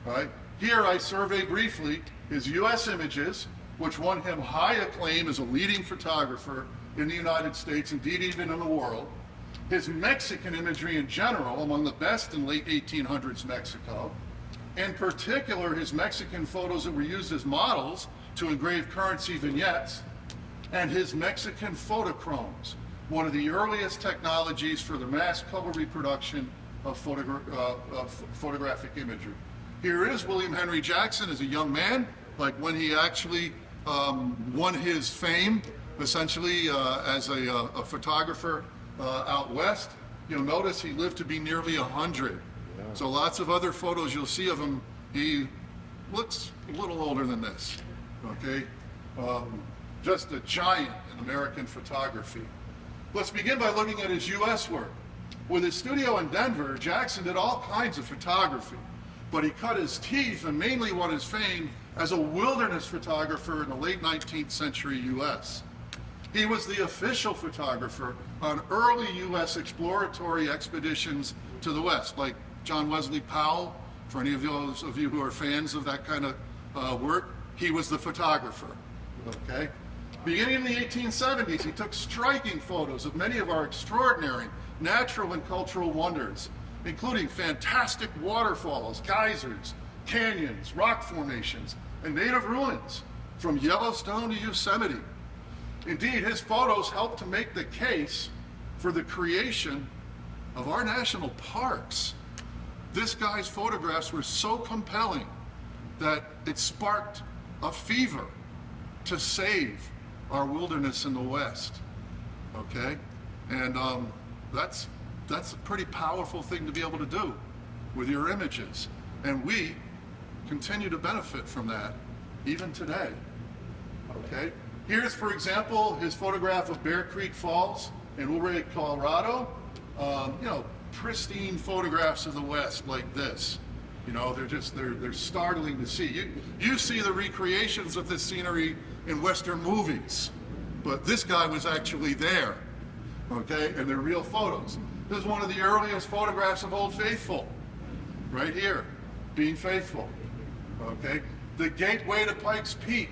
Right? Here I survey briefly his U.S. images, which won him high acclaim as a leading photographer in the United States, indeed even in the world. His Mexican imagery in general, among the best in late 1800s Mexico. In particular, his Mexican photos that were used as models to engrave currency vignettes, and his Mexican photochromes, one of the earliest technologies for the mass color reproduction of photographic imagery. Here is William Henry Jackson as a young man, like when he actually won his fame, essentially as a photographer out west. You'll notice he lived to be nearly 100. So lots of other photos you'll see of him, he looks a little older than this, okay? Just a giant in American photography. Let's begin by looking at his US work. With his studio in Denver, Jackson did all kinds of photography, but he cut his teeth and mainly won his fame as a wilderness photographer in the late 19th century US. He was the official photographer on early US exploratory expeditions to the West, like John Wesley Powell. For any of those of you who are fans of that kind of work, he was the photographer, okay? Beginning in the 1870s, he took striking photos of many of our extraordinary natural and cultural wonders, including fantastic waterfalls, geysers, canyons, rock formations, and native ruins from Yellowstone to Yosemite. Indeed, his photos helped to make the case for the creation of our national parks. This guy's photographs were so compelling that it sparked a fever to save our wilderness in the West, okay? And that's a pretty powerful thing to be able to do with your images. And we continue to benefit from that even today, okay? Here's, for example, his photograph of Bear Creek Falls in Ouray, Colorado. You know, pristine photographs of the West like this. You know, they're startling to see. You see the recreations of this scenery in Western movies, but this guy was actually there, okay? And they're real photos. This is one of the earliest photographs of Old Faithful, right here, being faithful, okay? The gateway to Pikes Peak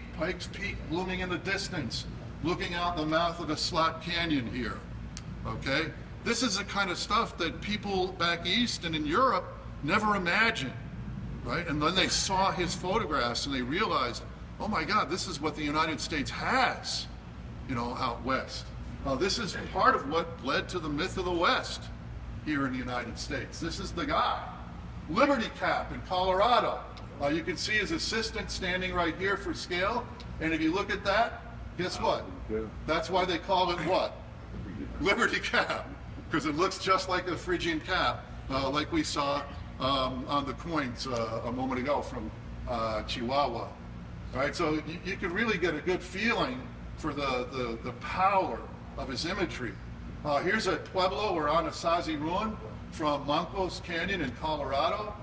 looming in the distance, looking out the mouth of the Slot Canyon here, okay? This is the kind of stuff that people back east and in Europe never imagined, right? And then they saw his photographs and they realized, oh my God, this is what the United States has, you know, out west. This is part of what led to the myth of the West here in the United States. This is the guy. Liberty Cap in Colorado. You can see his assistant standing right here for scale. And if you look at that, guess what? That's why they call it what? Liberty Cap, because it looks just like a Phrygian cap, like we saw on the coins a moment ago from Chihuahua. All right, so you can really get a good feeling for the power of his imagery. Here's a Pueblo or Anasazi ruin from Mancos Canyon in Colorado.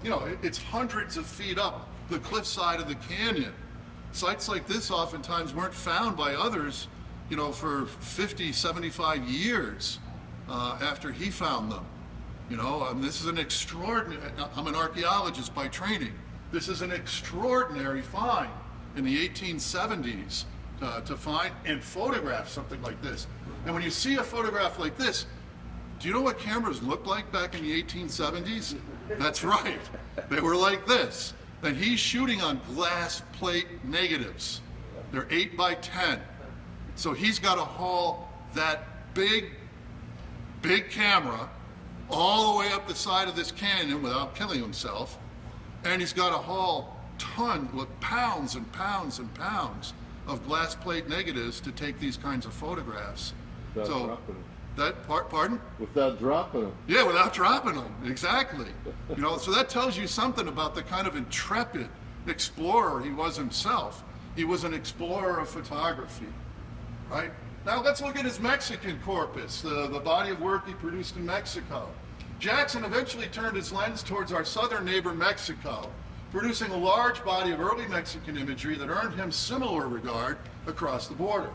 You know, it's hundreds of feet up the cliffside of the canyon. Sites like this oftentimes weren't found by others, you know, for 50, 75 years after he found them. You know, this is an extraordinary, I'm an archaeologist by training. This is an extraordinary find in the 1870s to find and photograph something like this. And when you see a photograph like this, do you know what cameras looked like back in the 1870s? That's right, they were like this. And he's shooting on glass plate negatives. They're 8 by 10. So he's got to haul that big camera all the way up the side of this canyon without killing himself. And he's got to haul pounds and pounds and pounds of glass plate negatives to take these kinds of photographs. Pardon? Without dropping them. Yeah, without dropping them, exactly. You know, so that tells you something about the kind of intrepid explorer he was himself. He was an explorer of photography, right? Now let's look at his Mexican corpus, the body of work he produced in Mexico. Jackson eventually turned his lens towards our southern neighbor Mexico, producing a large body of early Mexican imagery that earned him similar regard across the border.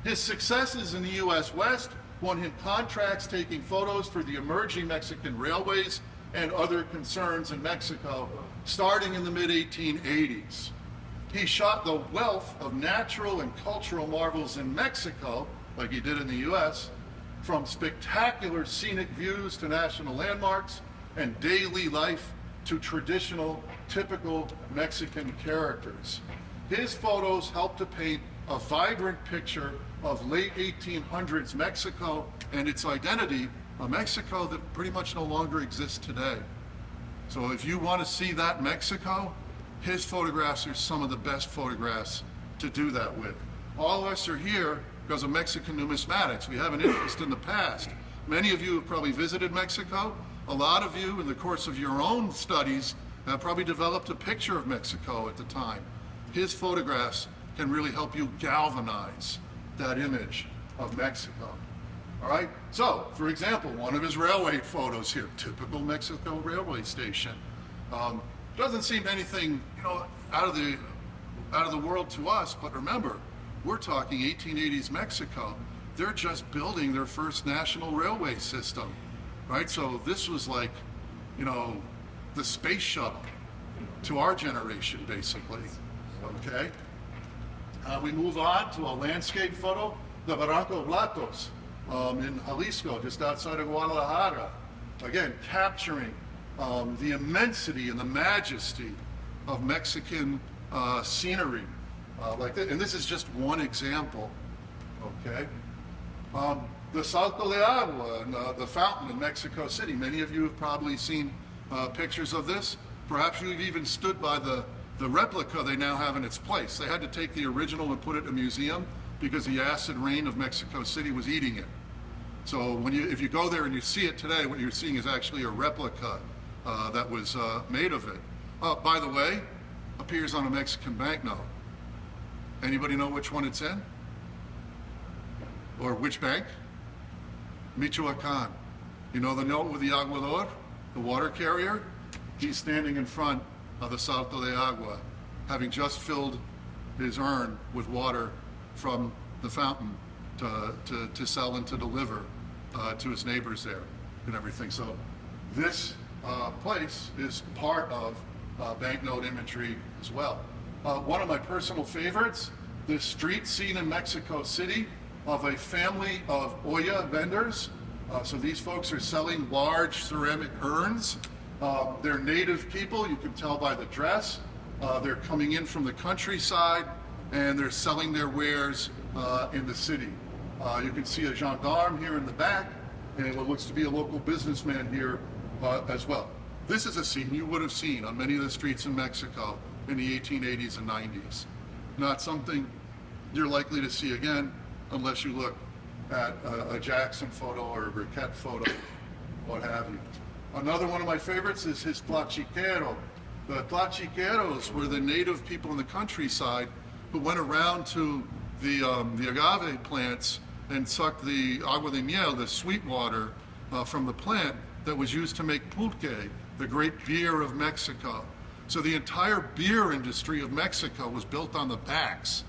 His successes in the U.S. West won him contracts taking photos for the emerging Mexican railways and other concerns in Mexico, starting in the mid-1880s. He shot the wealth of natural and cultural marvels in Mexico, like he did in the U.S., from spectacular scenic views to national landmarks and daily life to traditional, typical Mexican characters. His photos helped to paint a vibrant picture of late 1800s Mexico and its identity, a Mexico that pretty much no longer exists today. So if you want to see that Mexico, his photographs are some of the best photographs to do that with. All of us are here because of Mexican numismatics. We have an interest in the past. Many of you have probably visited Mexico. A lot of you, in the course of your own studies, have probably developed a picture of Mexico at the time. His photographs can really help you galvanize that image of Mexico. All right, so for example, one of his railway photos here, typical Mexico railway station. Doesn't seem anything, out of the world to us, but remember, we're talking 1880s Mexico. They're just building their first national railway system, right? So this was like, the space shuttle to our generation, basically, okay? We move on to a landscape photo, the Barranco Blatos in Jalisco, just outside of Guadalajara. Again, capturing the immensity and the majesty of Mexican scenery like that. And this is just one example, okay? The Salto de Agua, and, the fountain in Mexico City. Many of you have probably seen pictures of this. Perhaps you've even stood by the replica they now have in its place. They had to take the original and put it in a museum because the acid rain of Mexico City was eating it. So if you go there and you see it today, what you're seeing is actually a replica that was made of it. By the way, appears on a Mexican banknote. Anybody know which one it's in? Or which bank? Michoacan. You know the note with the aguador, the water carrier? He's standing in front of the Salto de Agua, having just filled his urn with water from the fountain to sell and to deliver to his neighbors there and everything. So this place is part of banknote imagery as well. One of my personal favorites, the street scene in Mexico City of a family of olla vendors. So these folks are selling large ceramic urns. They're native people, you can tell by the dress. They're coming in from the countryside and they're selling their wares in the city. You can see a gendarme here in the back and what looks to be a local businessman here as well. This is a scene you would have seen on many of the streets in Mexico in the 1880s and 90s. Not something you're likely to see again unless you look at a Jackson photo or a Briquette photo, what have you. Another one of my favorites is his tlachiquero. The tlachiqueros were the native people in the countryside who went around to the agave plants and sucked the agua de miel, the sweet water from the plant that was used to make pulque, the great beer of Mexico. So the entire beer industry of Mexico was built on the backs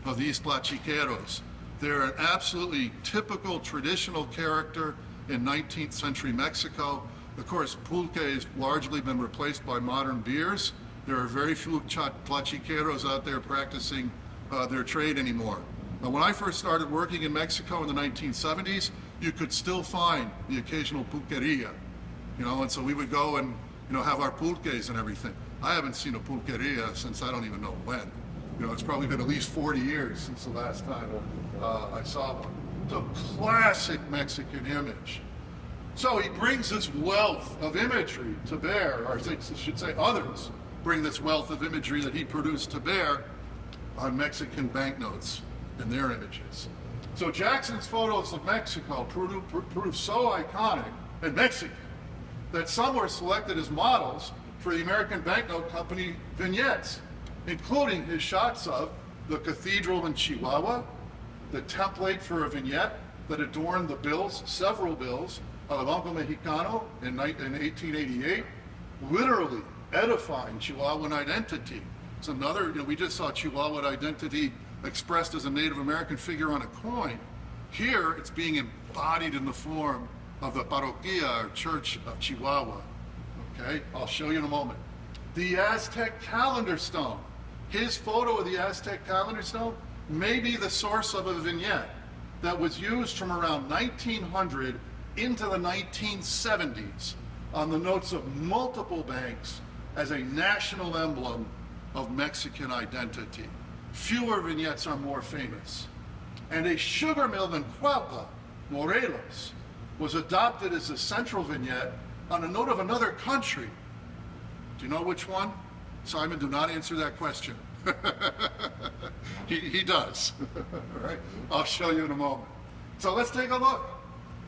of these tlachiqueros. They're an absolutely typical traditional character in 19th century Mexico. Of course, pulque has largely been replaced by modern beers. There are very few tlachiqueros out there practicing their trade anymore. Now, when I first started working in Mexico in the 1970s, you could still find the occasional pulqueria, and so we would go and, have our pulques and everything. I haven't seen a pulqueria since I don't even know when. It's probably been at least 40 years since the last time I saw one. So classic Mexican image. So he brings this wealth of imagery to bear, or I should say others bring this wealth of imagery that he produced to bear on Mexican banknotes and their images. So Jackson's photos of Mexico proved so iconic and Mexican that some were selected as models for the American banknote company vignettes, including his shots of the cathedral in Chihuahua, the template for a vignette that adorned the bills, several bills, of the Banco Mexicano in 1888, literally edifying Chihuahuan identity. It's another, we just saw Chihuahuan identity expressed as a Native American figure on a coin. Here, it's being embodied in the form of the parroquia, or church of Chihuahua. Okay, I'll show you in a moment. The Aztec calendar stone. His photo of the Aztec calendar stone may be the source of a vignette that was used from around 1900 into the 1970s on the notes of multiple banks as a national emblem of Mexican identity. Fewer vignettes are more famous. And a sugar mill in Cuautla, Morelos, was adopted as a central vignette on a note of another country. Do you know which one? Simon, do not answer that question. He does. All right, I'll show you in a moment. So let's take a look.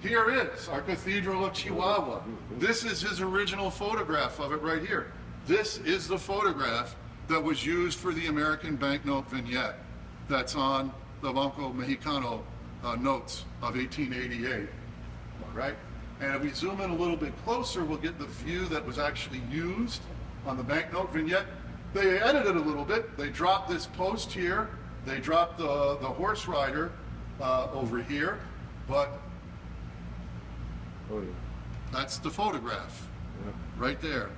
Here is our Cathedral of Chihuahua. This is his original photograph of it right here. This is the photograph that was used for the American banknote vignette that's on the Banco Mexicano notes of 1888. All right, and if we zoom in a little bit closer, we'll get the view that was actually used on the banknote vignette. They edited a little bit. They dropped this post here. They dropped the horse rider over here, but Oh, yeah. that's the photograph right there.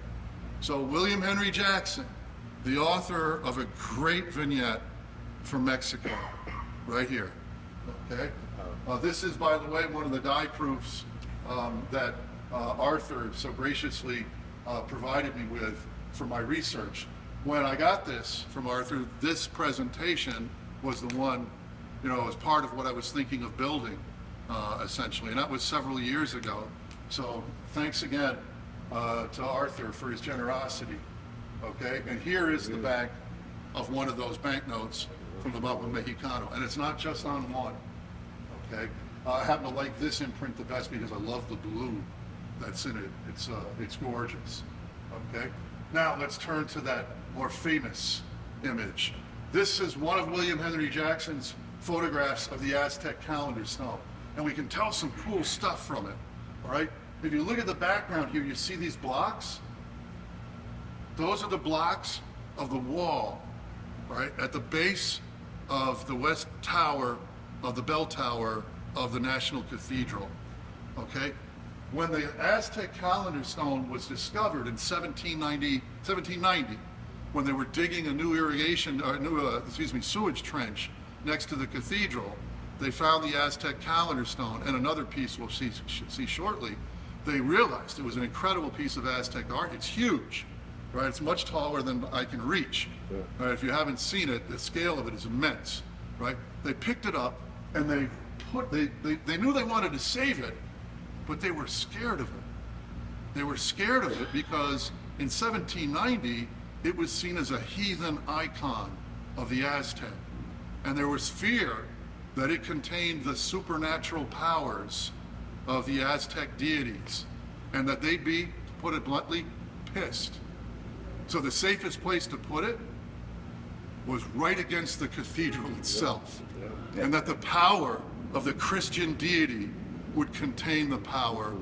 So William Henry Jackson, the author of a great vignette from Mexico, right here. Okay. This is, by the way, one of the die proofs that Arthur so graciously provided me with for my research. When I got this from Arthur, this presentation was the one, you know, as part of what I was thinking of building, essentially, and that was several years ago. So thanks again to Arthur for his generosity. Okay, and here is the back of one of those banknotes from the Banco Mexicano, and it's not just on one. Okay, I happen to like this imprint the best because I love the blue that's in it. It's gorgeous. Okay, now let's turn to that more famous image. This is one of William Henry Jackson's photographs of the Aztec calendar stone, and we can tell some cool stuff from it. All right, if you look at the background here, you see these blocks. Those are the blocks of the wall, right, at the base of the west tower of the bell tower of the National Cathedral. Okay, when the Aztec calendar stone was discovered in 1790, when they were digging a new sewage trench next to the cathedral, they found the Aztec calendar stone and another piece we'll see shortly. They realized it was an incredible piece of Aztec art. It's huge, right? It's much taller than I can reach. Yeah. Right? If you haven't seen it, the scale of it is immense, right? They picked it up and they knew they wanted to save it, but they were scared of it. They were scared of it because in 1790, it was seen as a heathen icon of the Aztec. And there was fear that it contained the supernatural powers of the Aztec deities, and that they'd be, to put it bluntly, pissed. So the safest place to put it was right against the cathedral itself, and that the power of the Christian deity would contain the power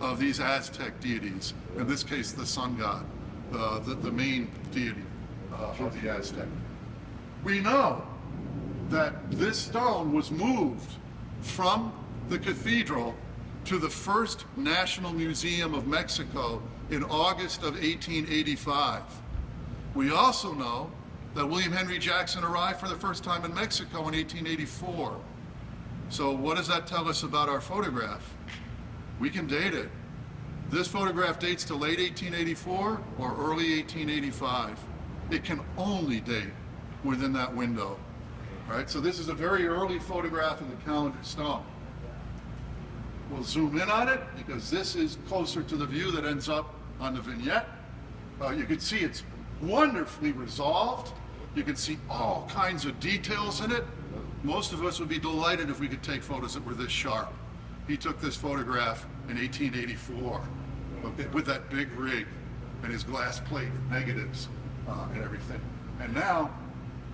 of these Aztec deities, in this case the sun god, the main deity of the Aztec. We know that this stone was moved from the cathedral to the first National Museum of Mexico in August of 1885. We also know that William Henry Jackson arrived for the first time in Mexico in 1884. So what does that tell us about our photograph? We can date it. This photograph dates to late 1884 or early 1885. It can only date within that window. Right, so this is a very early photograph of the calendar stone. We'll zoom in on it because this is closer to the view that ends up on the vignette. You can see it's wonderfully resolved. You can see all kinds of details in it. Most of us would be delighted if we could take photos that were this sharp. He took this photograph in 1884, okay, with that big rig and his glass plate negatives and everything. And now,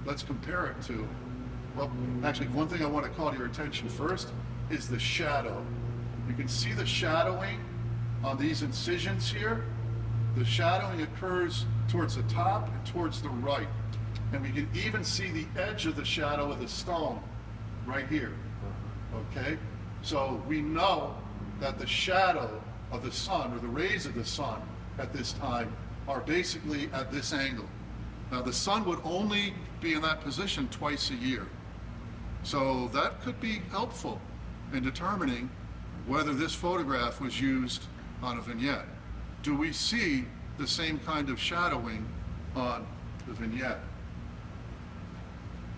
let's compare it to, well, actually, one thing I want to call to your attention first is the shadow. You can see the shadowing on these incisions here. The shadowing occurs towards the top and towards the right. And we can even see the edge of the shadow of the stone right here. Okay? So we know that the shadow of the sun, or the rays of the sun at this time, are basically at this angle. Now the sun would only be in that position twice a year. So that could be helpful in determining whether this photograph was used on a vignette. Do we see the same kind of shadowing on the vignette?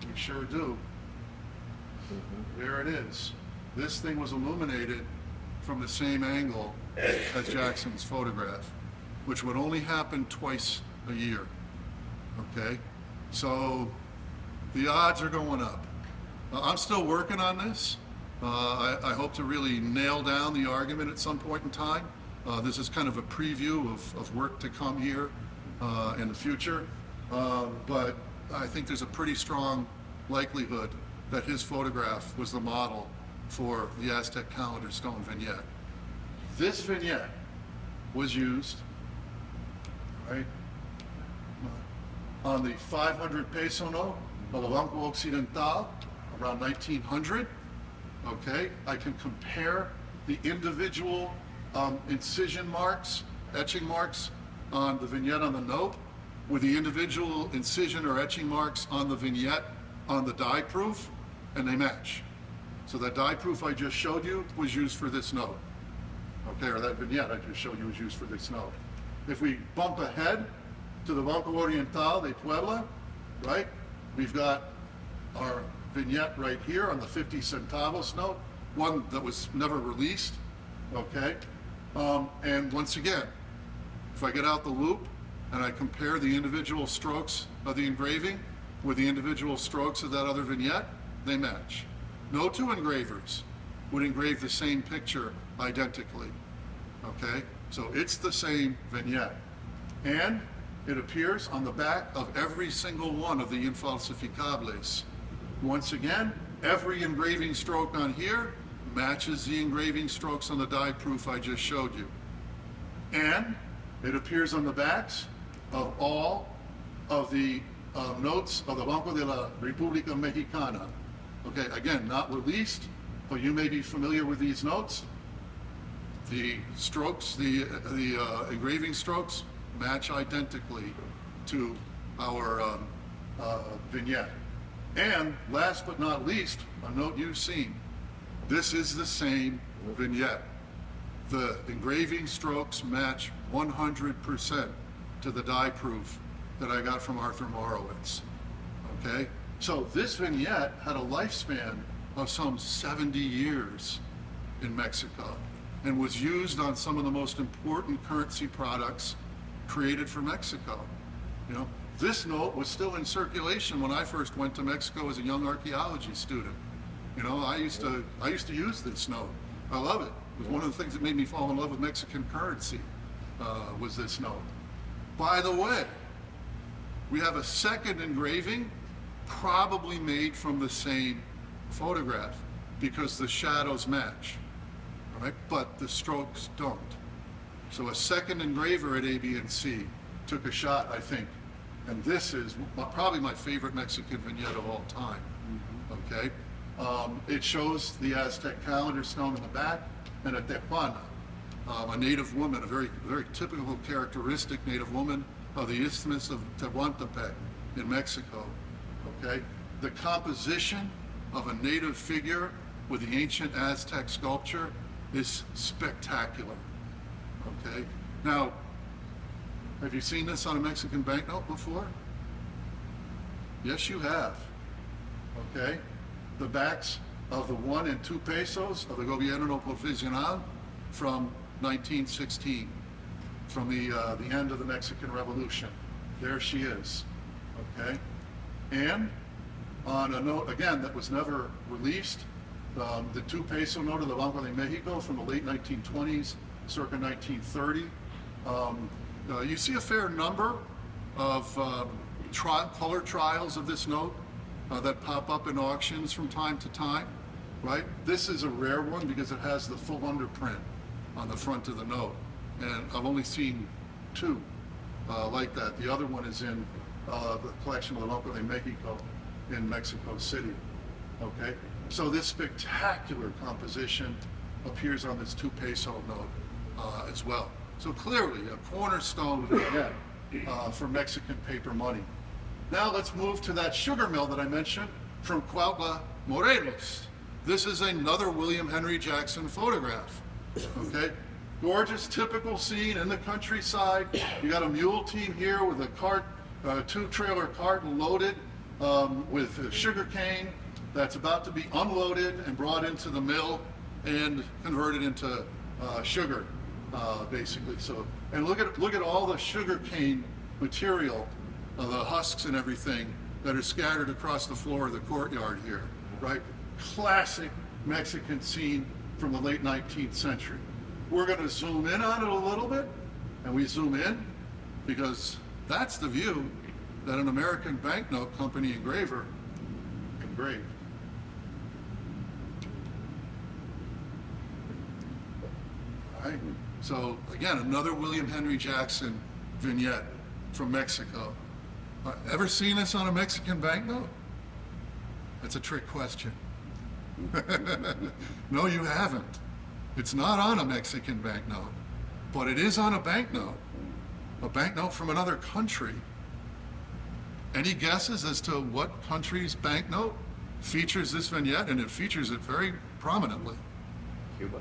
We sure do. There it is. This thing was illuminated from the same angle as Jackson's photograph, which would only happen twice a year. Okay? So the odds are going up. I'm still working on this. I hope to really nail down the argument at some point in time. This is kind of a preview of work to come here in the future. But I think there's a pretty strong likelihood that his photograph was the model for the Aztec calendar stone vignette. This vignette was used, right, on the 500 peso note of the Banco Occidental around 1900. Okay, I can compare the individual incision marks, etching marks on the vignette on the note with the individual incision or etching marks on the vignette on the die proof, and they match. So that die proof I just showed you was used for this note. Okay, or that vignette I just showed you was used for this note. If we bump ahead to the Banco Oriental de Puebla, right, we've got our vignette right here on the 50 centavos note, one that was never released, okay? And once again, if I get out the loop and I compare the individual strokes of the engraving with the individual strokes of that other vignette, they match. No two engravers would engrave the same picture identically, okay? So it's the same vignette. And it appears on the back of every single one of the infalsificables. Once again, every engraving stroke on here matches the engraving strokes on the die proof I just showed you. And it appears on the backs of all of the notes of the Banco de la República Mexicana. Okay, again, not released, but you may be familiar with these notes. The strokes, the engraving strokes match identically to our vignette. And last but not least, a note you've seen, this is the same vignette. The engraving strokes match 100% to the die proof that I got from Arthur Morowitz, okay? So this vignette had a lifespan of some 70 years in Mexico and was used on some of the most important currency products created for Mexico. You know, this note was still in circulation when I first went to Mexico as a young archaeology student. You know, I used to use this note. I love it. It was one of the things that made me fall in love with Mexican currency, was this note. By the way, we have a second engraving probably made from the same photograph because the shadows match, all right? But the strokes don't. So a second engraver at AB&C took a shot, I think, and this is probably my favorite Mexican vignette of all time, okay? It shows the Aztec calendar stone in the back and a tejuana, a native woman, a very, very typical characteristic native woman of the Isthmus of Tehuantepec in Mexico, okay? The composition of a native figure with the ancient Aztec sculpture is spectacular, okay? Now, have you seen this on a Mexican banknote before? Yes, you have, okay? The backs of the 1 and 2 pesos of the Gobierno Provisional from 1916, from the end of the Mexican Revolution. There she is, okay? And on a note, again, that was never released, the 2 peso note of the Banco de Mexico from the late 1920s, circa 1930. You see a fair number of color trials of this note that pop up in auctions from time to time, right? This is a rare one because it has the full underprint on the front of the note. And I've only seen 2 like that. The other one is in the collection of the Banco de Mexico in Mexico City, okay? So this spectacular composition appears on this 2 peso note as well. So clearly a cornerstone vignette for Mexican paper money. Now let's move to that sugar mill that I mentioned from Cuautla, Morelos. This is another William Henry Jackson photograph, okay? Gorgeous, typical scene in the countryside. You got a mule team here with a cart, 2-trailer cart loaded with sugar cane that's about to be unloaded and brought into the mill and converted into sugar, basically. So, and look at all the sugar cane material of the husks and everything that are scattered across the floor of the courtyard here, right? Classic Mexican scene from the late 19th century. We're going to zoom in on it a little bit, and we zoom in because that's the view that an American banknote company engraver engraved. All right. So again, another William Henry Jackson vignette from Mexico. Ever seen this on a Mexican banknote? That's a trick question. No, you haven't. It's not on a Mexican banknote, but it is on a banknote from another country. Any guesses as to what country's banknote features this vignette? And it features it very prominently. Cuba.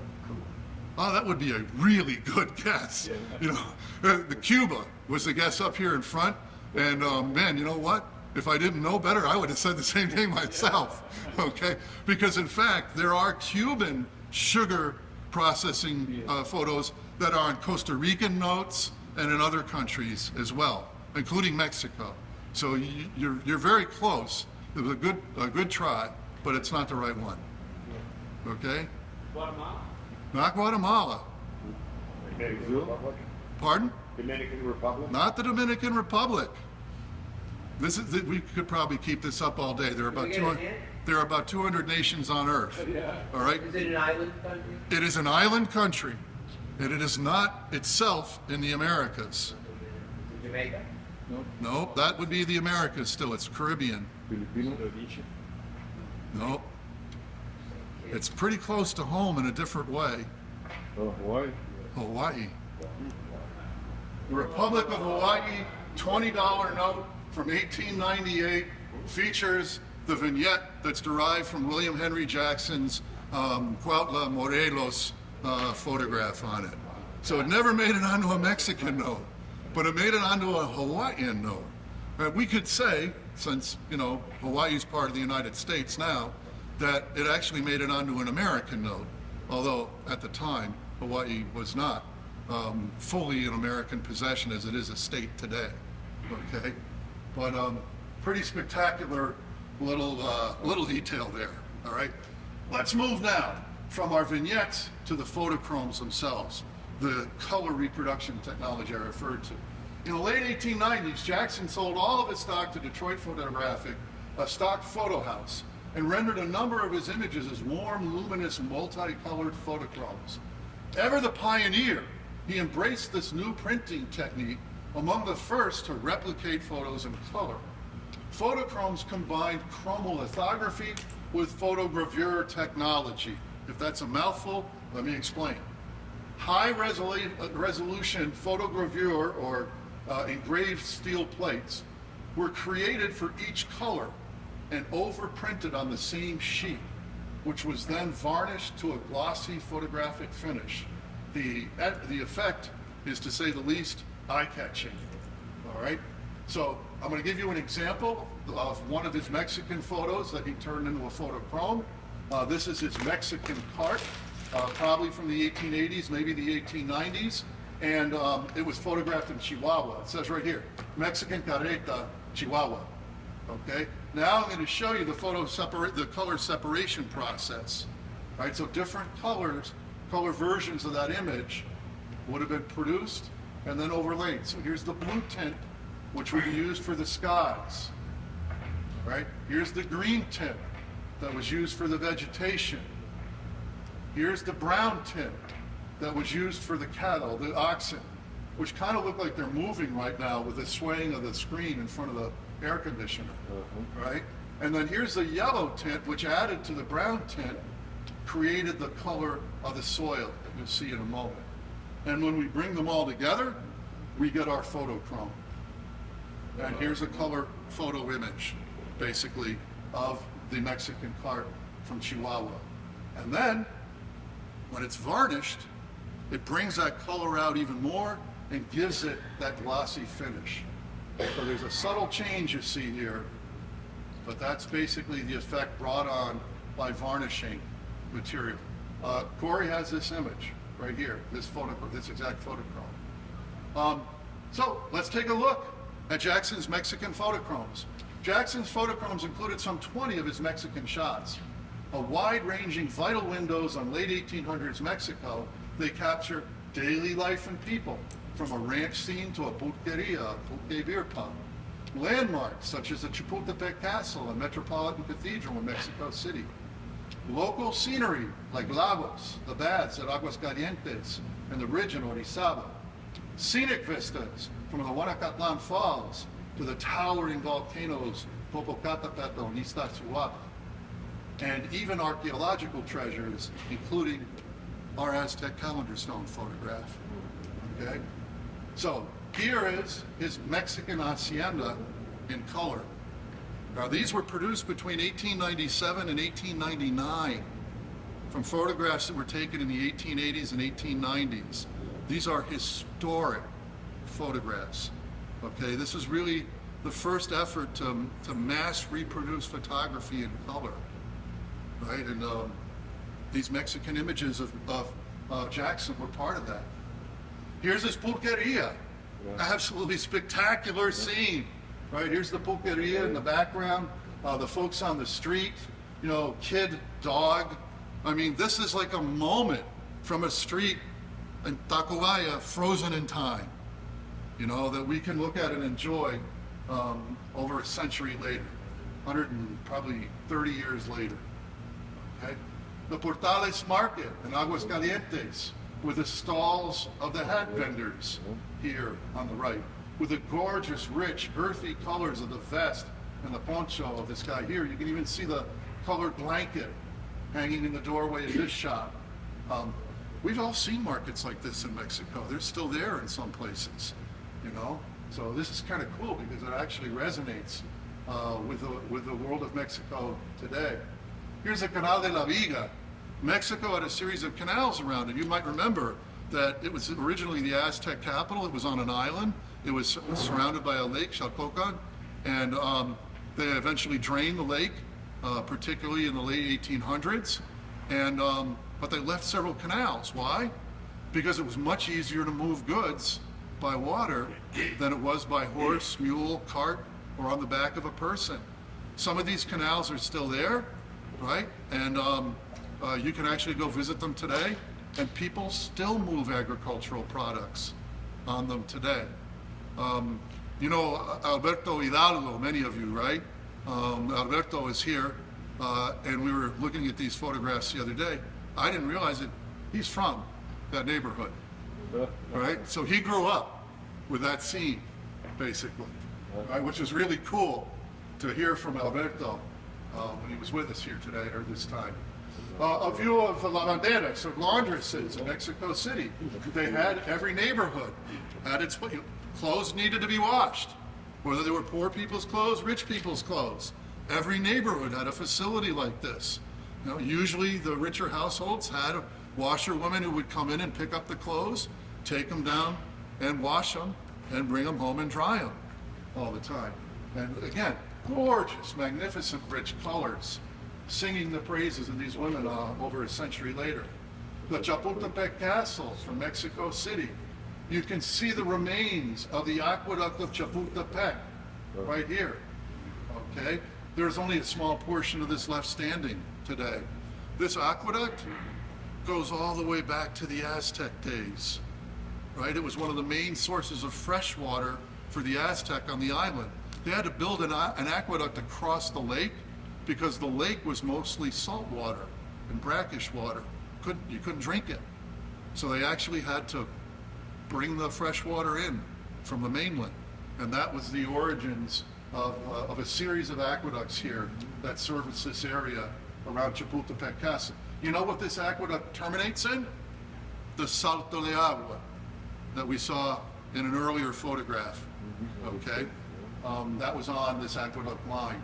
Oh, that would be a really good guess. You know, the Cuba was the guess up here in front. And man, you know what? If I didn't know better, I would have said the same thing myself. Okay? Because in fact, there are Cuban sugar processing photos that are on Costa Rican notes and in other countries as well, including Mexico. So you're very close. It was a good try, but it's not the right one. Okay? Guatemala. Not Guatemala. Dominican Republic? Pardon? Dominican Republic? Not the Dominican Republic. We could probably keep this up all day. There are about 200 nations on Earth. All right. Is it an island country? It is an island country, and it is not itself in the Americas. Jamaica? No, that would be the Americas still. It's Caribbean. No. It's pretty close to home in a different way. Hawaii. Hawaii. The Republic of Hawaii $20 note from 1898 features the vignette that's derived from William Henry Jackson's Cuautla Morelos photograph on it. So it never made it onto a Mexican note, but it made it onto a Hawaiian note. We could say, since Hawaii's part of the United States now, that it actually made it onto an American note, although at the time Hawaii was not fully an American possession as it is a state today. Okay, but pretty spectacular little detail there. All right, let's move now from our vignettes to the photochromes themselves, the color reproduction technology I referred to. In the late 1890s, Jackson sold all of his stock to Detroit Photographic, a stock photo house, and rendered a number of his images as warm, luminous, multicolored photochromes. Ever the pioneer, he embraced this new printing technique, among the first to replicate photos in color. Photochromes combined chromolithography with photogravure technology. If that's a mouthful, let me explain. High resolution photogravure, or engraved steel plates, were created for each color and overprinted on the same sheet, which was then varnished to a glossy photographic finish. The effect is, to say the least, eye-catching. All right? So I'm going to give you an example of one of his Mexican photos that he turned into a photochrome. This is his Mexican cart, probably from the 1880s, maybe the 1890s, and it was photographed in Chihuahua. It says right here, Mexican Carreta, Chihuahua. Okay? Now I'm going to show you the color separation process. All right? So different color versions of that image would have been produced and then overlaid. So here's the blue tint, which would be used for the skies. Right? Here's the green tint that was used for the vegetation. Here's the brown tint that was used for the cattle, the oxen, which kind of look like they're moving right now with the swaying of the screen in front of the air conditioner. Right? And then here's the yellow tint, which added to the brown tint, created the color of the soil that you'll see in a moment. And when we bring them all together, we get our photochrome. And here's a color photo image, basically, of the Mexican cart from Chihuahua. And then, when it's varnished, it brings that color out even more and gives it that glossy finish. So there's a subtle change you see here, but that's basically the effect brought on by varnishing material. Corey has this image right here, this exact photochrome. So let's take a look at Jackson's Mexican photochromes. Jackson's photochromes included some 20 of his Mexican shots. A wide-ranging vital windows on late 1800s Mexico, they capture daily life and people, from a ranch scene to a pulqueria, a pulque beer pub. Landmarks such as the Chapultepec Castle and Metropolitan Cathedral in Mexico City. Local scenery like Lagos, the baths at Aguascalientes, and the ridge in Orizaba. Scenic vistas from the Huanacatlan Falls to the towering volcanoes Popocatépetl and Iztaccíhuatl. And even archaeological treasures, including our Aztec calendar stone photograph. Okay? So here is his Mexican hacienda in color. Now these were produced between 1897 and 1899 from photographs that were taken in the 1880s and 1890s. These are historic photographs. Okay, this is really the first effort to mass reproduce photography in color, right? And these Mexican images of Jackson were part of that. Here's his pulqueria. Absolutely spectacular scene, right? Here's the pulqueria in the background, the folks on the street, you know, kid, dog. I mean, this is like a moment from a street in Tacubaya, frozen in time, you know, that we can look at and enjoy over a century later, 100 and probably 30 years later, okay? The Portales Market in Aguascalientes, with the stalls of the hat vendors here on the right, with the gorgeous, rich, earthy colors of the vest and the poncho of this guy here. You can even see the colored blanket hanging in the doorway of this shop. We've all seen markets like this in Mexico. They're still there in some places, you know? So this is kind of cool because it actually resonates with the world of Mexico today. Here's the Canal de la Viga. Mexico had a series of canals around it. You might remember that it was originally the Aztec capital. It was on an island. It was surrounded by a lake, Xalcocan, and they eventually drained the lake, particularly in the late 1800s. And but they left several canals. Why? Because it was much easier to move goods by water than it was by horse, mule, cart, or on the back of a person. Some of these canals are still there, right? And you can actually go visit them today, and people still move agricultural products on them today. You know Alberto Hidalgo, many of you, right? Alberto is here, and we were looking at these photographs the other day. I didn't realize it. He's from that neighborhood, right? So he grew up with that scene, basically, right? Which is really cool to hear from Alberto when he was with us here today, or this time. A view of the lavanderas, or laundresses in Mexico City. They had every neighborhood had its clothes needed to be washed, whether they were poor people's clothes, rich people's clothes. Every neighborhood had a facility like this. You know, usually the richer households had a washerwoman who would come in and pick up the clothes, take them down and wash them, and bring them home and dry them all the time. And again, gorgeous, magnificent, rich colors, singing the praises of these women over a century later. The Chapultepec Castle from Mexico City. You can see the remains of the aqueduct of Chapultepec right here, okay? There's only a small portion of this left standing today. This aqueduct goes all the way back to the Aztec days, right? It was one of the main sources of fresh water for the Aztec on the island. They had to build an aqueduct across the lake because the lake was mostly salt water and brackish water. You couldn't drink it. So they actually had to bring the fresh water in from the mainland. And that was the origins of a series of aqueducts here that service this area around Chapultepec Castle. You know what this aqueduct terminates in? The Salto de Agua that we saw in an earlier photograph, okay? That was on this aqueduct line,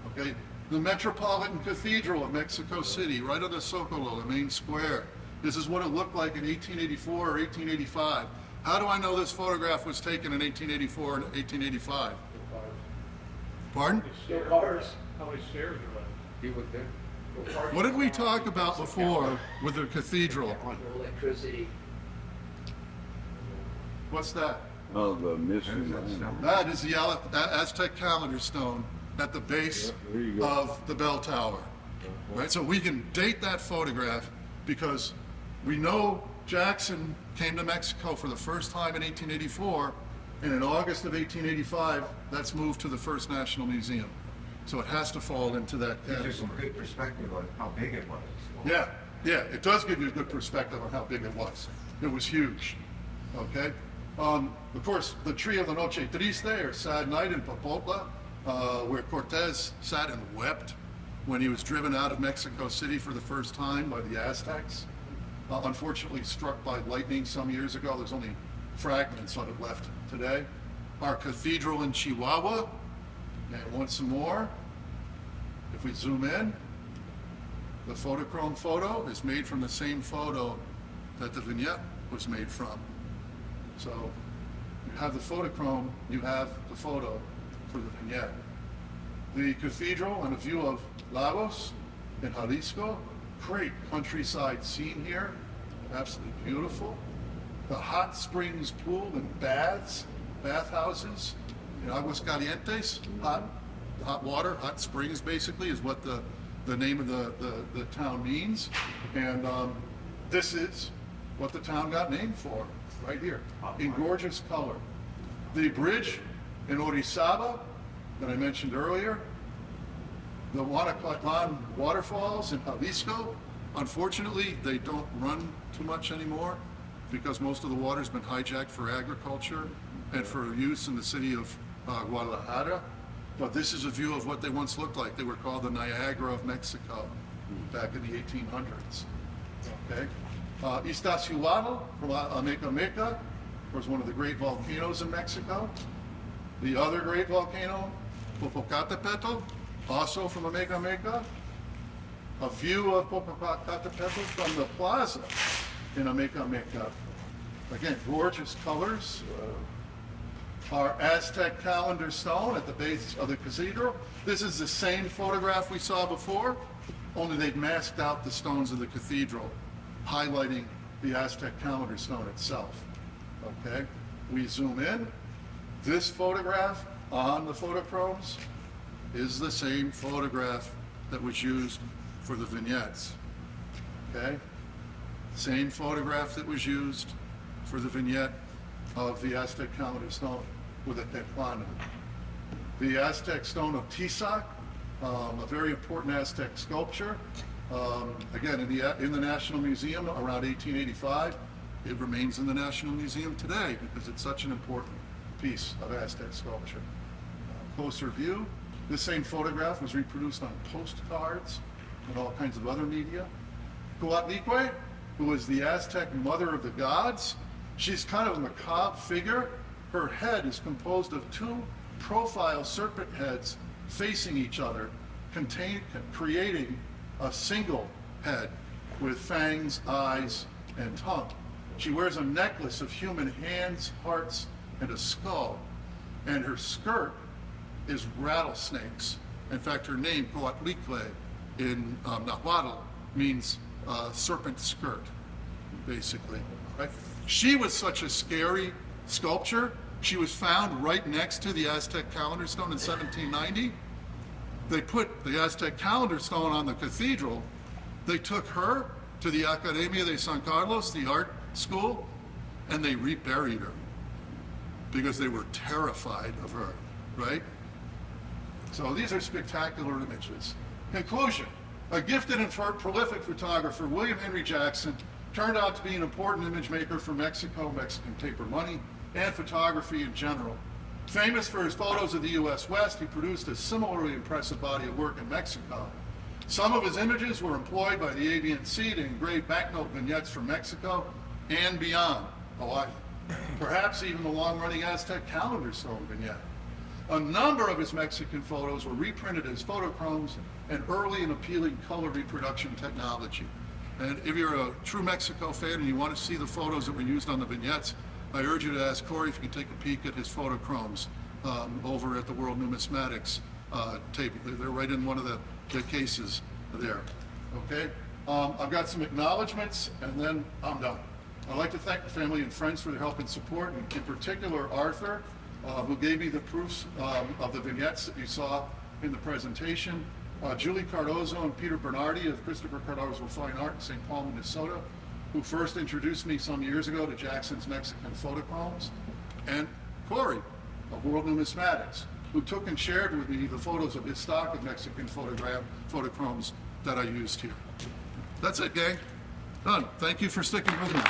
okay? The Metropolitan Cathedral of Mexico City, right on the Zocalo, the main square. This is what it looked like in 1884 or 1885. How do I know this photograph was taken in 1884 and 1885? Pardon? Cars. How many stairs are left? He was there. What did we talk about before with the cathedral? Electricity. What's that? Oh, the missing line. That is the Aztec calendar stone at the base Yeah, there you go. of the bell tower. Right, so we can date that photograph because we know Jackson came to Mexico for the first time in 1884, and in August of 1885, that's moved to the First National Museum. So it has to fall into that Gives you category. some good perspective on how big it was. Yeah, it does give you a good perspective on how big it was. It was huge, okay? Of course, the tree of the Noche Triste, or Sad Night in Popotla, where Cortez sat and wept when he was driven out of Mexico City for the first time by the Aztecs. Unfortunately struck by lightning some years ago. There's only fragments of it left today. Our cathedral in Chihuahua, and once more, if we zoom in, the photochrome photo is made from the same photo that the vignette was made from. So you have the photochrome, you have the photo for the vignette. The cathedral and a view of Lagos in Jalisco, great countryside scene here, absolutely beautiful. The hot springs pool and bathhouses in Aguascalientes, hot water, hot springs basically is what the name of the town means. And this is what the town got named for, right here, in gorgeous color. The bridge in Orizaba that I mentioned earlier, the Guanacatlan waterfalls in Jalisco, unfortunately, they don't run too much anymore because most of the water's been hijacked for agriculture and for use in the city of Guadalajara. But this is a view of what they once looked like. They were called the Niagara of Mexico back in the 1800s. Okay. Iztaccíhuatl from Ameca was one of the great volcanoes in Mexico. The other great volcano, Popocatépetl, also from Ameca. A view of Popocatépetl from the plaza in Ameca. Again, gorgeous colors. Our Aztec calendar stone at the base of the cathedral. This is the same photograph we saw before, only they've masked out the stones of the cathedral, highlighting the Aztec calendar stone itself. Okay, we zoom in. This photograph on the photochromes is the same photograph that was used for the vignettes. Okay, same photograph that was used for the vignette of the Aztec calendar stone with a teclano. The Aztec stone of Tisac, a very important Aztec sculpture. Again, in the National Museum around 1885. It remains in the National Museum today because it's such an important piece of Aztec sculpture. Closer view. This same photograph was reproduced on postcards and all kinds of other media. Coatlicue, who is the Aztec mother of the gods. She's kind of a macabre figure. Her head is composed of two profile serpent heads facing each other, creating a single head with fangs, eyes, and tongue. She wears a necklace of human hands, hearts, and a skull. And her skirt is rattlesnakes. In fact, her name, Coatlicue, in Nahuatl, means serpent skirt, basically. Right? She was such a scary sculpture. She was found right next to the Aztec calendar stone in 1790. They put the Aztec calendar stone on the cathedral. They took her to the Academia de San Carlos, the art school, and they reburied her because they were terrified of her, right? So these are spectacular images. Conclusion, a gifted and prolific photographer, William Henry Jackson, turned out to be an important image maker for Mexico, Mexican paper money, and photography in general. Famous for his photos of the U.S. West, he produced a similarly impressive body of work in Mexico. Some of his images were employed by the ABNC to engrave banknote vignettes from Mexico and beyond, Hawaii. Perhaps even the long-running Aztec calendar stone vignette. A number of his Mexican photos were reprinted as photochromes and early and appealing color reproduction technology. And if you're a true Mexico fan and you want to see the photos that were used on the vignettes, I urge you to ask Corey if you can take a peek at his photochromes over at the World Numismatics table. They're right in one of the cases there. Okay, I've got some acknowledgments and then I'm done. I'd like to thank the family and friends for their help and support, and in particular Arthur, who gave me the proofs of the vignettes that you saw in the presentation, Julie Cardozo and Peter Bernardi of Christopher Cardozo Fine Art in St. Paul, Minnesota, who first introduced me some years ago to Jackson's Mexican photochromes, and Corey of World Numismatics, who took and shared with me the photos of his stock of Mexican photochromes that I used here. That's it, gang. Done. Thank you for sticking with me.